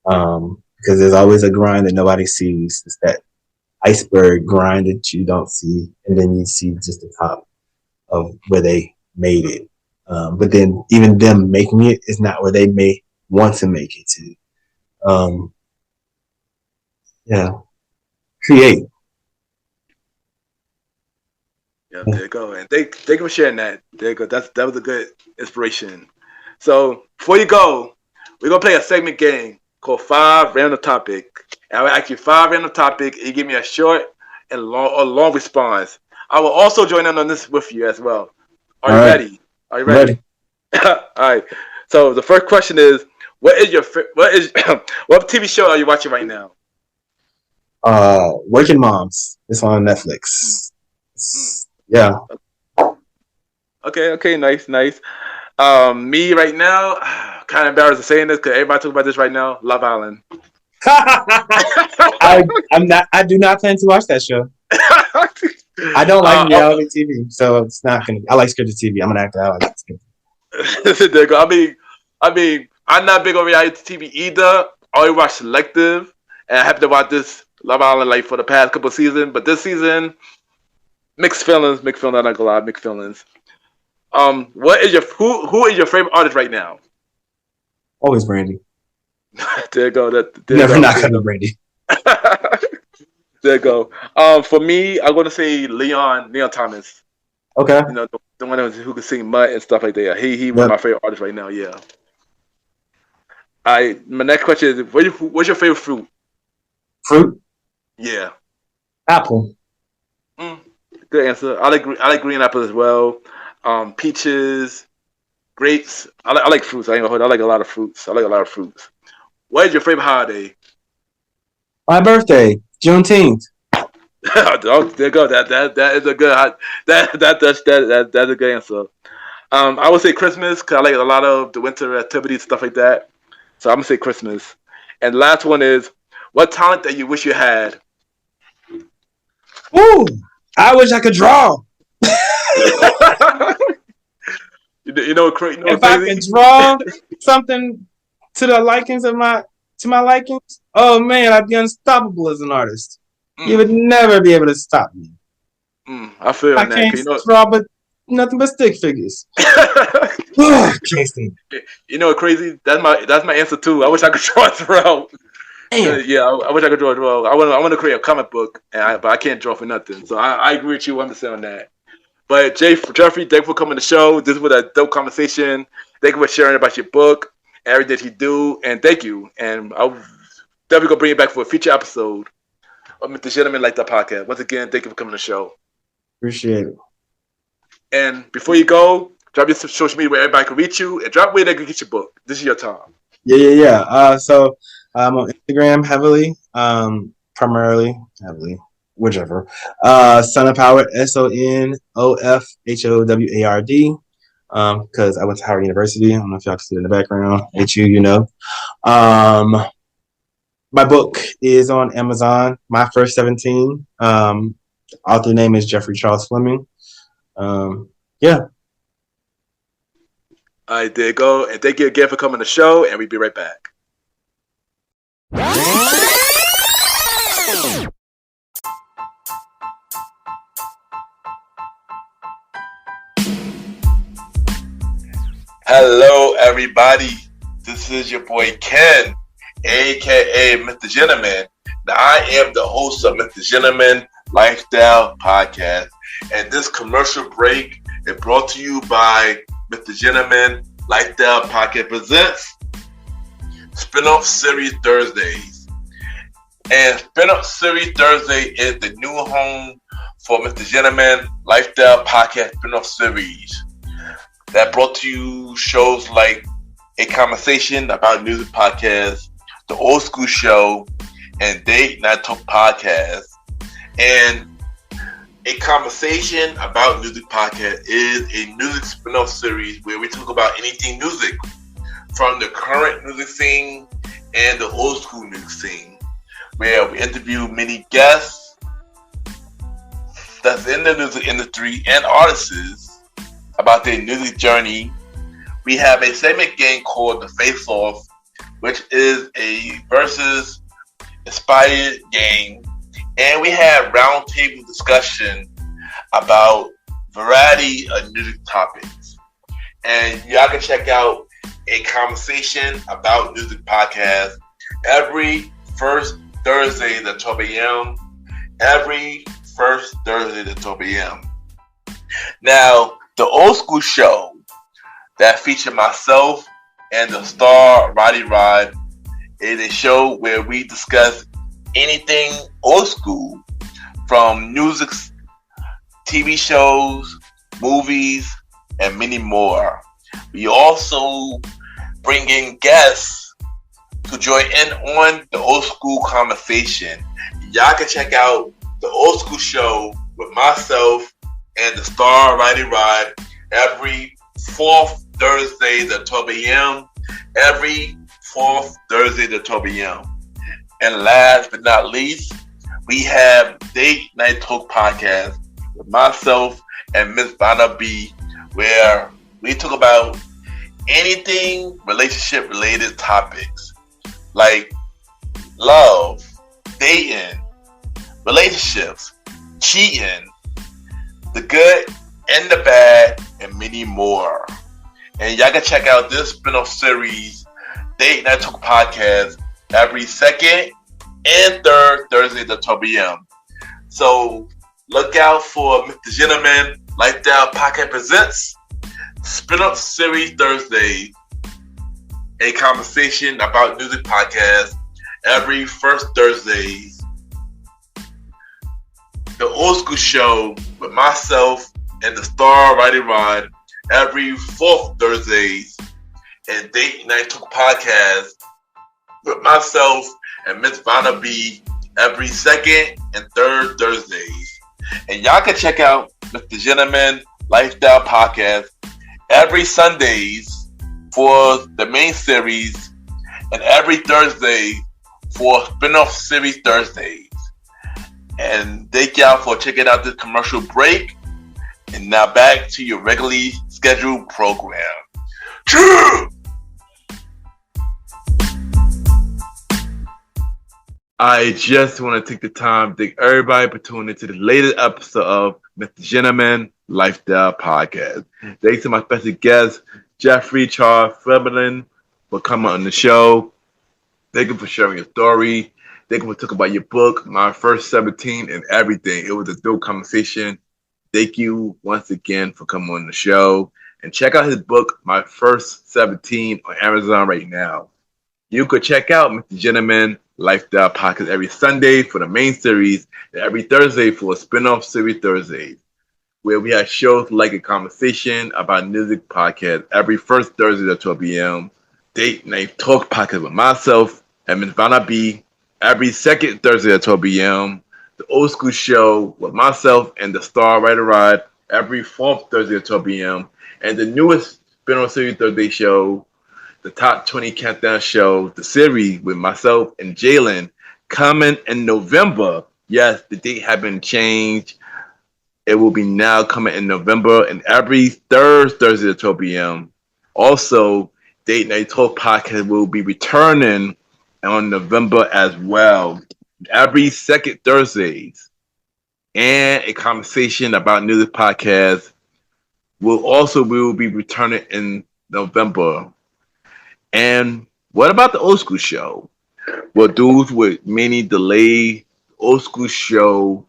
because there's always a grind that nobody sees. It's that iceberg grind that you don't see, and then you see just the top of where they made it. But then even them making it is not where they may want to make it to. Yeah, create. Yeah, there you go. And thank you for sharing that. There you go. That was a good inspiration. So before you go, we're gonna play a segment game called Five Random Topic. And I will ask you five random topic. And you give me a short and long response. I will also join in on this with you as well. Are All you right, ready? Are you I'm ready? ready. All right. So the first question is, what is what TV show are you watching right now? Working Moms. It's on Mm, Netflix. mm. Yeah. Okay, nice. Me right now, kind of embarrassed to saying this because everybody talking about this right now. Love Island. I'm not. I do not plan to watch that show. I don't like uh, reality TV, so it's not gonna. I like scripted TV. I'm an actor. I like scripted. there you go. I'm not big on reality TV either. I only watch selective, and I happen to watch this Love Island like for the past couple of seasons. But this season, mixed feelings. Mixed feelings. I'm not gonna lie, mixed feelings. What is your who is your favorite artist right now? Always Brandy. There you go. There you Never go. not There you gonna be go. Brandy. There you go. For me, I'm gonna say Leon Thomas. Okay. You know, the one who can sing Mutt and stuff like that. He one of Yep. my favorite artists right now. Yeah. My next question is, what's your favorite fruit? Fruit. Yeah. Apple. Mm, good answer. I like green apples as well. Peaches, grapes. I like fruits. I ain't gonna hold. I like a lot of fruits. I like a lot of fruits. What is your favorite holiday? My birthday. Juneteenth. Oh, there you go. That is a good that's a good answer. I would say Christmas because I like a lot of the winter activities stuff like that. So I'm gonna say Christmas. And the last one is, what talent that you wish you had? Woo! I wish I could draw. You know If I could crazy. draw something to the likings of my likings, oh man, I'd be unstoppable as an artist. You Mm, would never be able to stop me. I feel I on that. can't 'Cause draw but nothing but stick figures. Can't stand. you know crazy. That's my answer too. I wish I could draw as well. Damn. Yeah, I wish I could draw as well. I want to create a comic book, but I can't draw for nothing. So I agree with you 100% on that. But Jeffrey, thank you for coming to the show. This was a dope conversation. Thank you for sharing about your book, everything you do, and thank you. And I'll definitely gonna bring you back for a future episode of Mr. Gentleman Like That podcast. Once again, thank you for coming to the show. Appreciate it. And before you go, drop your social media where everybody can reach you, and drop where they can get your book. This is your time. Yeah. So I'm on Instagram heavily, primarily heavily, whichever. Son of Howard, SONOFHOWARD. Because I went to Howard University. I don't know if y'all can see it in the background. HU, you know. Um, my book is on Amazon. My First 17. Author name is Jeffrey Charles Fleming. Yeah. All right, there you go. And thank you again for coming to the show, and we'll be right back. Hello, everybody. This is your boy Ken, aka Mr. Gentleman. Now, I am the host of Mr. Gentleman Lifestyle Podcast, and this commercial break is brought to you by Mr. Gentleman Lifestyle Podcast presents Spinoff Series Thursdays. And Spinoff Series Thursday is the new home for Mr. Gentleman Lifestyle Podcast Spinoff Series. That brought to you shows like A Conversation About Music Podcast, The Old School Show, and Date Night Talk Podcast. And A Conversation About Music Podcast is a music spin-off series where we talk about anything music, from the current music scene and the old school music scene, where we interview many guests that's in the music industry and artists about their music journey. We have a segment game called the Face Off, which is a versus inspired game. And we have roundtable discussion about variety of music topics. And y'all can check out a conversation about music podcast every first Thursday at 12 a.m. Every first Thursday at 12 a.m. Now, the old school show that featured myself and the star Roddy Rod is a show where we discuss anything old school, from music, TV shows, movies, and many more. We also bring in guests to join in on the old school conversation. Y'all can check out the old school show with myself and the star Roddy Rod every fourth Thursday at 12 a.m. Every fourth Thursday at 12 a.m. And last but not least, we have Date Night Talk Podcast with myself and Miss Vanna B, where we talk about anything relationship related topics like love, dating, relationships, cheating, the good and the bad, and many more. And y'all can check out this spin-off series, Date Night Talk Podcast, every second and third Thursday at 12 p.m. So look out for Mr. Gentleman Lifestyle Podcast Presents Spin-off Series Thursday, a conversation about music podcast every first Thursday. The old school show with myself and the star Roddy Rod every fourth Thursdays, and Date Night Talk Podcast with myself and Miss Vanna B every second and third Thursdays. And y'all can check out Mr. Gentleman Lifestyle Podcast every Sundays for the main series and every Thursday for spin-off series Thursdays. And thank y'all for checking out this commercial break. And now back to your regularly scheduled program. True! I just want to take the time to thank everybody for tuning into the latest episode of Mr. Gentleman Lifestyle Podcast. Thanks to my special guest, Jeffrey Charles Fleming, for coming on the show. Thank you for sharing your story. Thank you for talking about your book, My First 17 and Everything. It was a dope conversation. Thank you once again for coming on the show. And check out his book, My First 17, on Amazon right now. You could check out Mr. Gentleman Lifestyle Podcast every Sunday for the main series and every Thursday for a spin-off series Thursdays, where we have shows like a conversation about music podcast every first Thursday at 12 p.m. Date Night Talk Podcast with myself and Ms. Vanna B every second Thursday at 12 p.m. The Old School Show with myself and the star Ryder Rod every fourth Thursday at 12 p.m. And the newest spin-off series Thursday show, the Top 20 Countdown Show, the series with myself and Jalen, coming in November. Yes, the date has been changed. It will be now coming in November and every third Thursday at 12 p.m. Also, Date Night Talk Podcast will be returning on November as well. Every second Thursdays. And a conversation about music podcast will be returning in November. And what about the Old School Show? Well, those with many delayed, Old School Show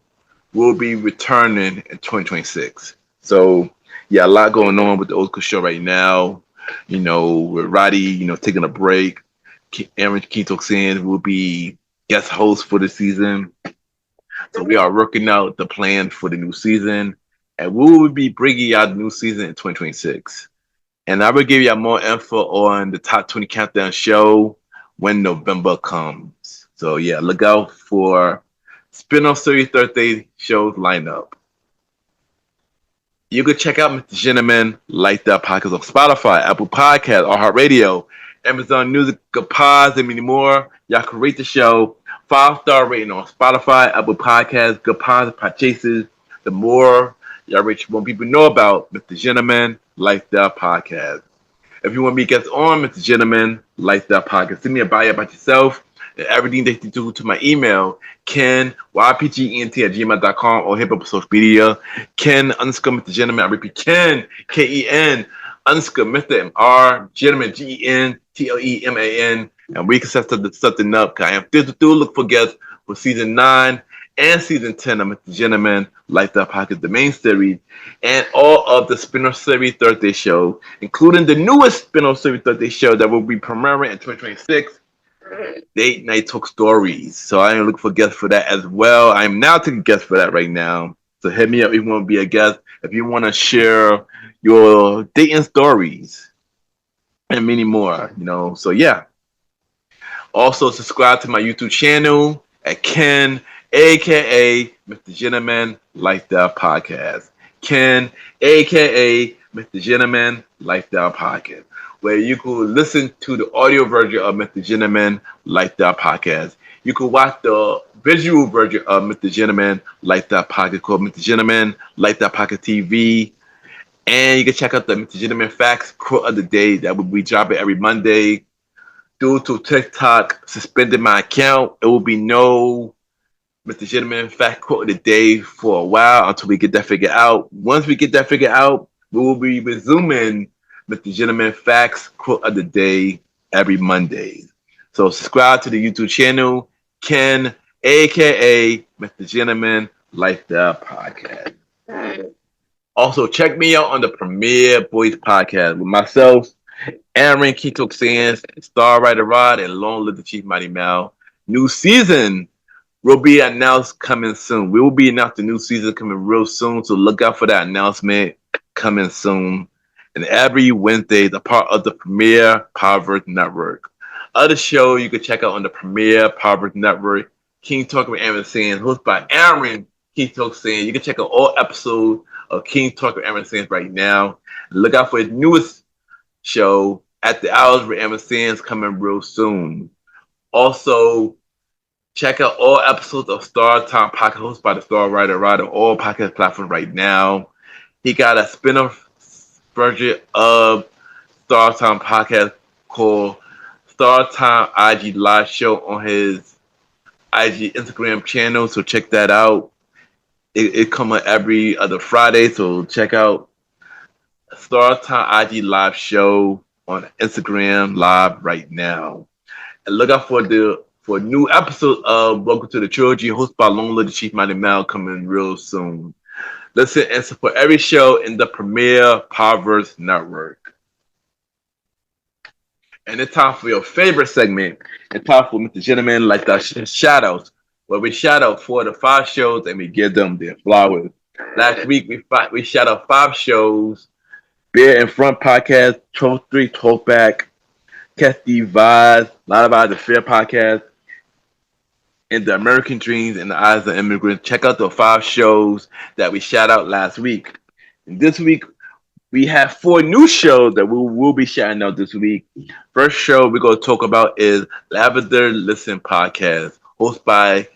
will be returning in 2026. So, yeah, a lot going on with the Old School Show right now. You know, with Roddy, taking a break. Aaron Keetoxin will be guest host for the season. So we are working out the plan for the new season. And we will be bringing out the new season in 2026. And I will give you more info on the Top 20 Countdown Show when November comes. So, yeah, look out for spin-off series Thursday shows lineup. You can check out Mr. Gentleman Lifestyle Podcast on Spotify, Apple Podcasts, iHeartRadio, Amazon Music, Good Pods, and many more. Y'all can rate the show 5-star rating on Spotify, Apple Podcasts, Good Pods, Podchases, The more y'all reach more people know about Mr. Gentleman Lifestyle Podcast. If you want me to get on Mr. Gentleman Lifestyle Podcast, send me a bio about yourself and everything that you do to my email, Ken, YPGENT at gmail.com, or hit up on social media, Ken underscore Mr. Gentleman. I repeat, Ken, Ken underscore Mr. MR, Gentleman, GentleMan. And we can set something up. I am still look for guests for season 9 and season 10 of Mr. Gentleman Lifestyle Podcast, the main series, and all of the spin-off series Thursday show, including the newest spin-off series Thursday show that will be premiering in 2026, Date Night Talk Stories. So I am looking for guests for that as well. I am now taking guests for that right now. So hit me up if you want to be a guest, if you want to share your dating stories and many more, So yeah. Also subscribe to my YouTube channel at Ken, aka Mr. Gentleman Lifestyle Podcast. Ken, aka Mr. Gentleman Lifestyle Podcast, where you could listen to the audio version of Mr. Gentleman Lifestyle Podcast. You could watch the visual version of Mr. Gentleman Lifestyle Podcast called Mr. Gentleman Lifestyle Podcast TV. And you can check out the Mr. Gentleman Facts quote of the day that will be dropping every Monday. Due to TikTok suspended my account, it will be no Mr. Gentleman Fact Quote of the Day for a while until we get that figured out. Once we get that figured out, we will be resuming Mr. Gentleman Facts Quote of the Day every Monday. So subscribe to the YouTube channel, Ken, aka Mr. Gentleman Lifestyle Podcast. Also, check me out on the Premier Boys Podcast with myself, Aaron Keto Sands, Star Rider Rod, and Long Live the Chief Mighty Mal. New season will be announced coming soon. We will be announcing the new season coming real soon, so look out for that announcement coming soon. And every Wednesday, the part of the Premier Powerverse Network. Other show you can check out on the Premier Powerverse Network, King Talk with Aaron Sands, hosted by Aaron King Talk Sands. You can check out all episodes of King Talk with Aaron Sands right now. And look out for his newest show, At the Hours with Aaron Sands, coming real soon. Also, check out all episodes of Star Time Podcast hosted by the Star Rider Rod on all podcast platforms right now. He got a spin-off version of Star Time Podcast called Star Time IG Live Show on his IG Instagram channel, so check that out. It come on every other Friday, so check out Star Time IG Live Show on Instagram Live right now. And look out for a new episode of Welcome to the Trilogy, hosted by Long Live the Chief Mighty Mal, coming real soon. Listen and support every show in the Premier Powerverse Network. And it's time for your favorite segment. It's time for Mr. Gentleman like the shout-outs, where we shout out 4 to 5 shows and we give them their flowers. Last week we shout out 5 shows: Beer in Front Podcast, 12-3 Talkback, Catch the Vibes, Lot of Eyes the Fair Podcast, and The American Dreams and the Eyes of Immigrants. Check out the 5 shows that we shout out last week. And this week, we have 4 new shows that we will be shouting out this week. First show we're going to talk about is Lavender Listen Podcast, hosted by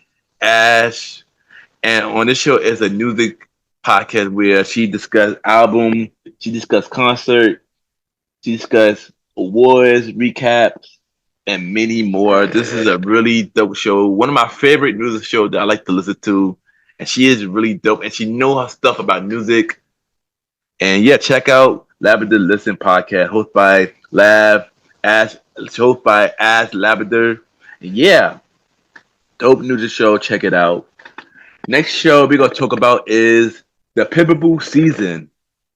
Ash. And on this show is a music podcast where she discussed album, she discussed concert, she discussed awards, recaps, and many more. This is a really dope show. One of my favorite music shows that I like to listen to. And she is really dope. And she knows her stuff about music. And yeah, check out Lavender Listen Podcast, hosted by Ash Lavender. And yeah, dope music show. Check it out. Next show we're going to talk about is The Pivotal Season,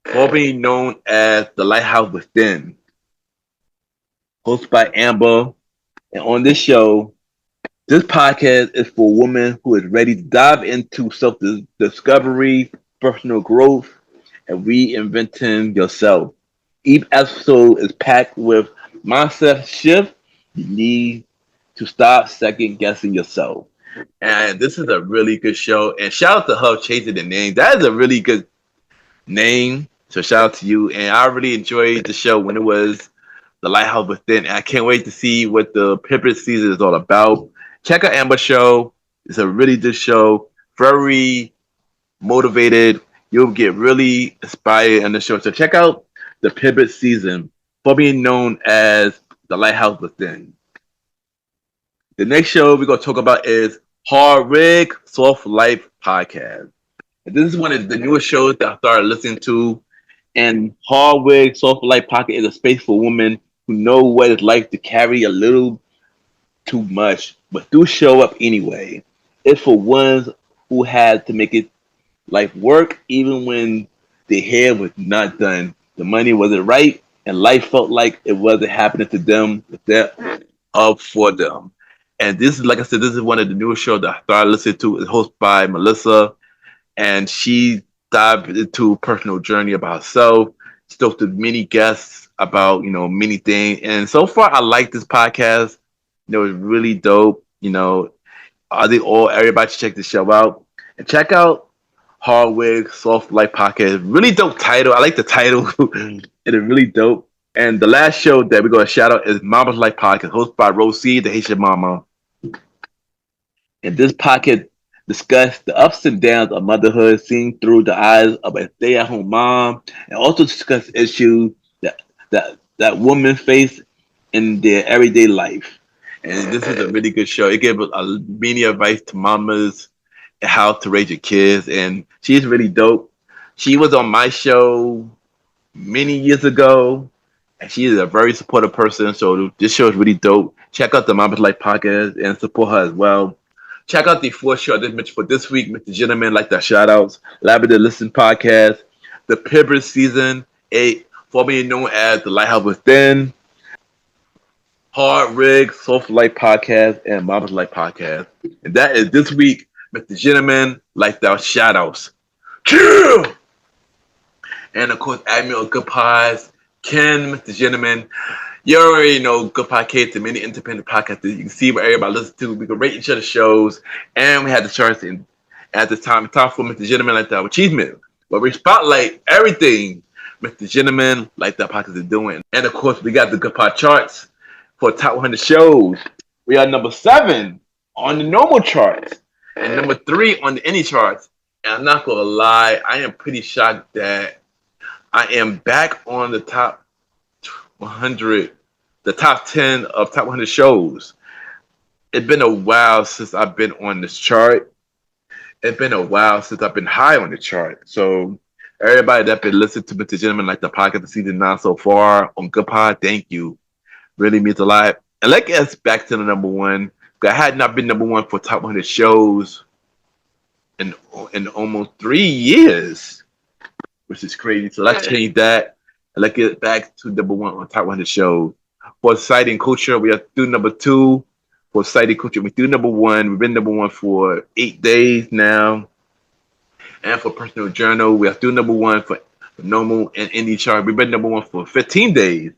formerly known as The Lighthouse Within, hosted by Amber. And on this show, this podcast is for women who is ready to dive into self-discovery, personal growth, and reinventing yourself. Each episode is packed with mindset shift. You need to stop second guessing yourself. And this is a really good show. And shout out to her changing the name. That is a really good name. So shout out to you. And I really enjoyed the show when it was The Lighthouse Within. And I can't wait to see what the Pivot season is all about. Check out Amber's show. It's a really good show. Very motivated. You'll get really inspired in the show. So check out the Pivot season, formerly known as The Lighthouse Within. The next show we're gonna talk about is Hard Rig Soft Life Podcast. And this is one of the newest shows that I started listening to. And Hard Rig Soft Life Podcast is a space for women who know what it's like to carry a little too much, but do show up anyway. It's for ones who had to make it life work even when their hair was not done, the money wasn't right, and life felt like it wasn't happening to them. They're up for them. And this is, like I said, this is one of the newest shows that I started listening to. It's hosted by Melissa, and she dived into a personal journey about herself. She talked to many guests about, many things. And so far, I like this podcast. It's really dope. I think everybody should check this show out. And check out Hardwig Soft Life Podcast. Really dope title. I like the title. It is really dope. And the last show that we're going to shout out is Mama's Life Podcast, hosted by Rosie, the Haitian mama. And this podcast discuss the ups and downs of motherhood seen through the eyes of a stay-at-home mom, and also discuss issues that women face in their everyday life. And this is a really good show. It gives many advice to mamas and how to raise your kids, and she's really dope. She was on my show many years ago, and she is a very supportive person. So this show is really dope. Check out the Mama's Life podcast and support her as well. Check out the fourth show I did mention for this week, Mr. Gentleman, like that shout outs, Labrador Listen podcast, the Pivot season 8, formerly known as the Lighthouse Within, Hard Rig, Soft Life podcast, and Mama's Life podcast. And that is this week, Mr. Gentleman, like that shout outs. And of course, Admiral Good Pies, Ken, Mr. Gentleman. You already know Good Podcast and many independent podcasts. You can see what everybody listens to. We can rate each other's shows. And we had the charts in at this time. Time for Mr. Gentleman Like That Achievement. But we spotlight everything Mr. Gentleman Like That Podcast is doing. And of course, we got the Good Pod charts for top 100 shows. We are number 7 on the normal charts and number 3 on the any charts. And I'm not going to lie, I am pretty shocked that I am back on the top 100, the top 10 of top 100 shows. It's been a while since I've been on this chart. It's been a while since I've been high on the chart. So everybody that's been listening to Mr. Gentleman Like the Podcast season 9 so far on Good Pod, thank you. Really means a lot. And let's get back to the number 1. I had not been number 1 for top 100 shows in almost 3 years, which is crazy. So let's change that. And let's get back to number 1 on top 100 shows. For Society and Culture, we are through number 2. For Society and Culture, we're through number 1. We've been number 1 for 8 days now. And for Personal Journal, we are through number 1 for normal and indie chart. We've been number 1 for 15 days.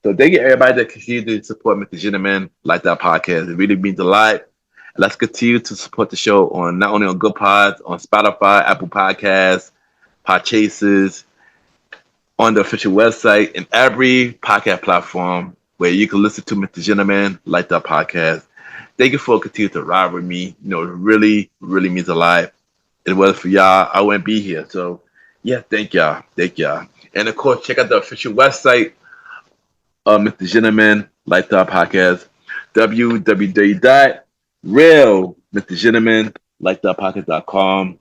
So thank you everybody that continue to support Mr. Gentleman Like That Podcast. It really means a lot. And let's continue to support the show on not only on Good Pods, on Spotify, Apple Podcasts, Podchases, on the official website, and every podcast platform where you can listen to Mr. Gentleman Like That Podcast. Thank you for continuing to ride with me. It really, really means a lot. If it wasn't for y'all, I wouldn't be here. So, yeah, thank y'all. Thank y'all. And, of course, check out the official website of Mr. Gentleman Like That Podcast, www.realmrgentlemanlikethatpodcast.com.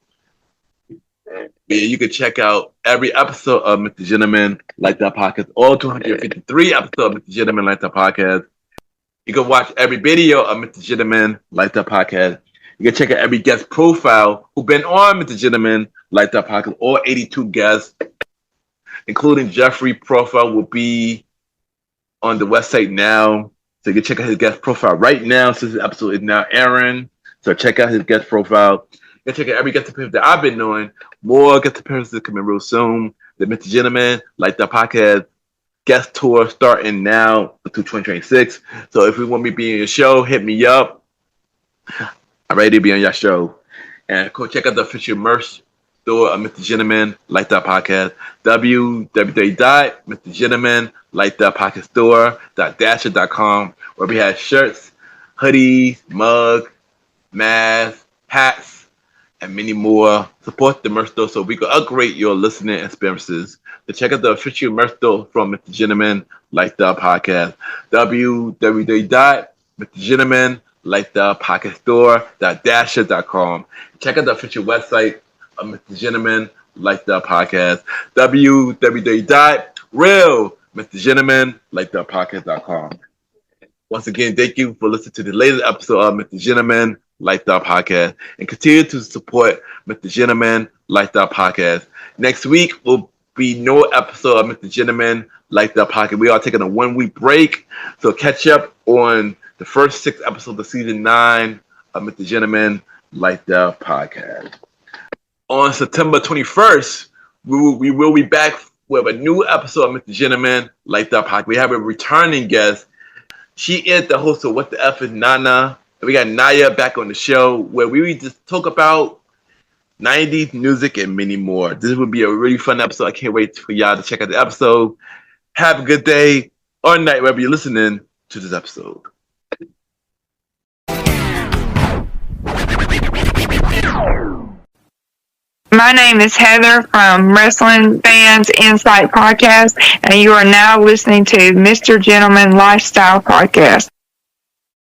Yeah, you can check out every episode of Mr. Gentleman Like That Podcast, all 253 episodes of Mr. Gentleman Like That Podcast. You can watch every video of Mr. Gentleman Like That Podcast. You can check out every guest profile who's been on Mr. Gentleman Like That Podcast. All 82 guests, including Jeffrey profile, will be on the website now. So you can check out his guest profile right now since this episode is now airing. So check out his guest profile. You can check out every guest appearance that I've been doing. More guest appearances coming real soon. The Mr. Gentleman Like That Podcast guest tour starting now through 2026. So if you want me to be in your show, hit me up. I'm ready to be on your show. And go check out the official merch store of Mr. Gentleman Like That Podcast. www.mrgentlemanlikethatpodcaststore.dasher.com, where we have shirts, hoodies, mugs, masks, hats, and many more. Support the merch store so we can upgrade your listening experiences. To check out the official merch store from Mr. Gentleman Lifestyle Podcast, www.mrgentlemanlifestylepodcaststore.dasher.com. Check out the official website of Mr. Gentleman Lifestyle Podcast, www.realmrgentlemanlifestylepodcast.com. Once again, thank you for listening to the latest episode of Mr. Gentleman Lifestyle Podcast, and continue to support Mr. Gentleman Lifestyle Podcast. Next week will be no episode of Mr. Gentleman Lifestyle Podcast. We are taking a 1 week break, so catch up on the first 6 episodes of season 9 of Mr. Gentleman Lifestyle Podcast. On September 21st, we will be back with a new episode of Mr. Gentleman Lifestyle Podcast. We have a returning guest. She is the host of What the F is Nana. And we got Naya back on the show where we just talk about 90s music and many more. This will be a really fun episode. I can't wait for y'all to check out the episode. Have a good day or night wherever you're listening to this episode. My name is Heather from Wrestling Fans Insight Podcast, and you are now listening to Mr. Gentleman Lifestyle Podcast.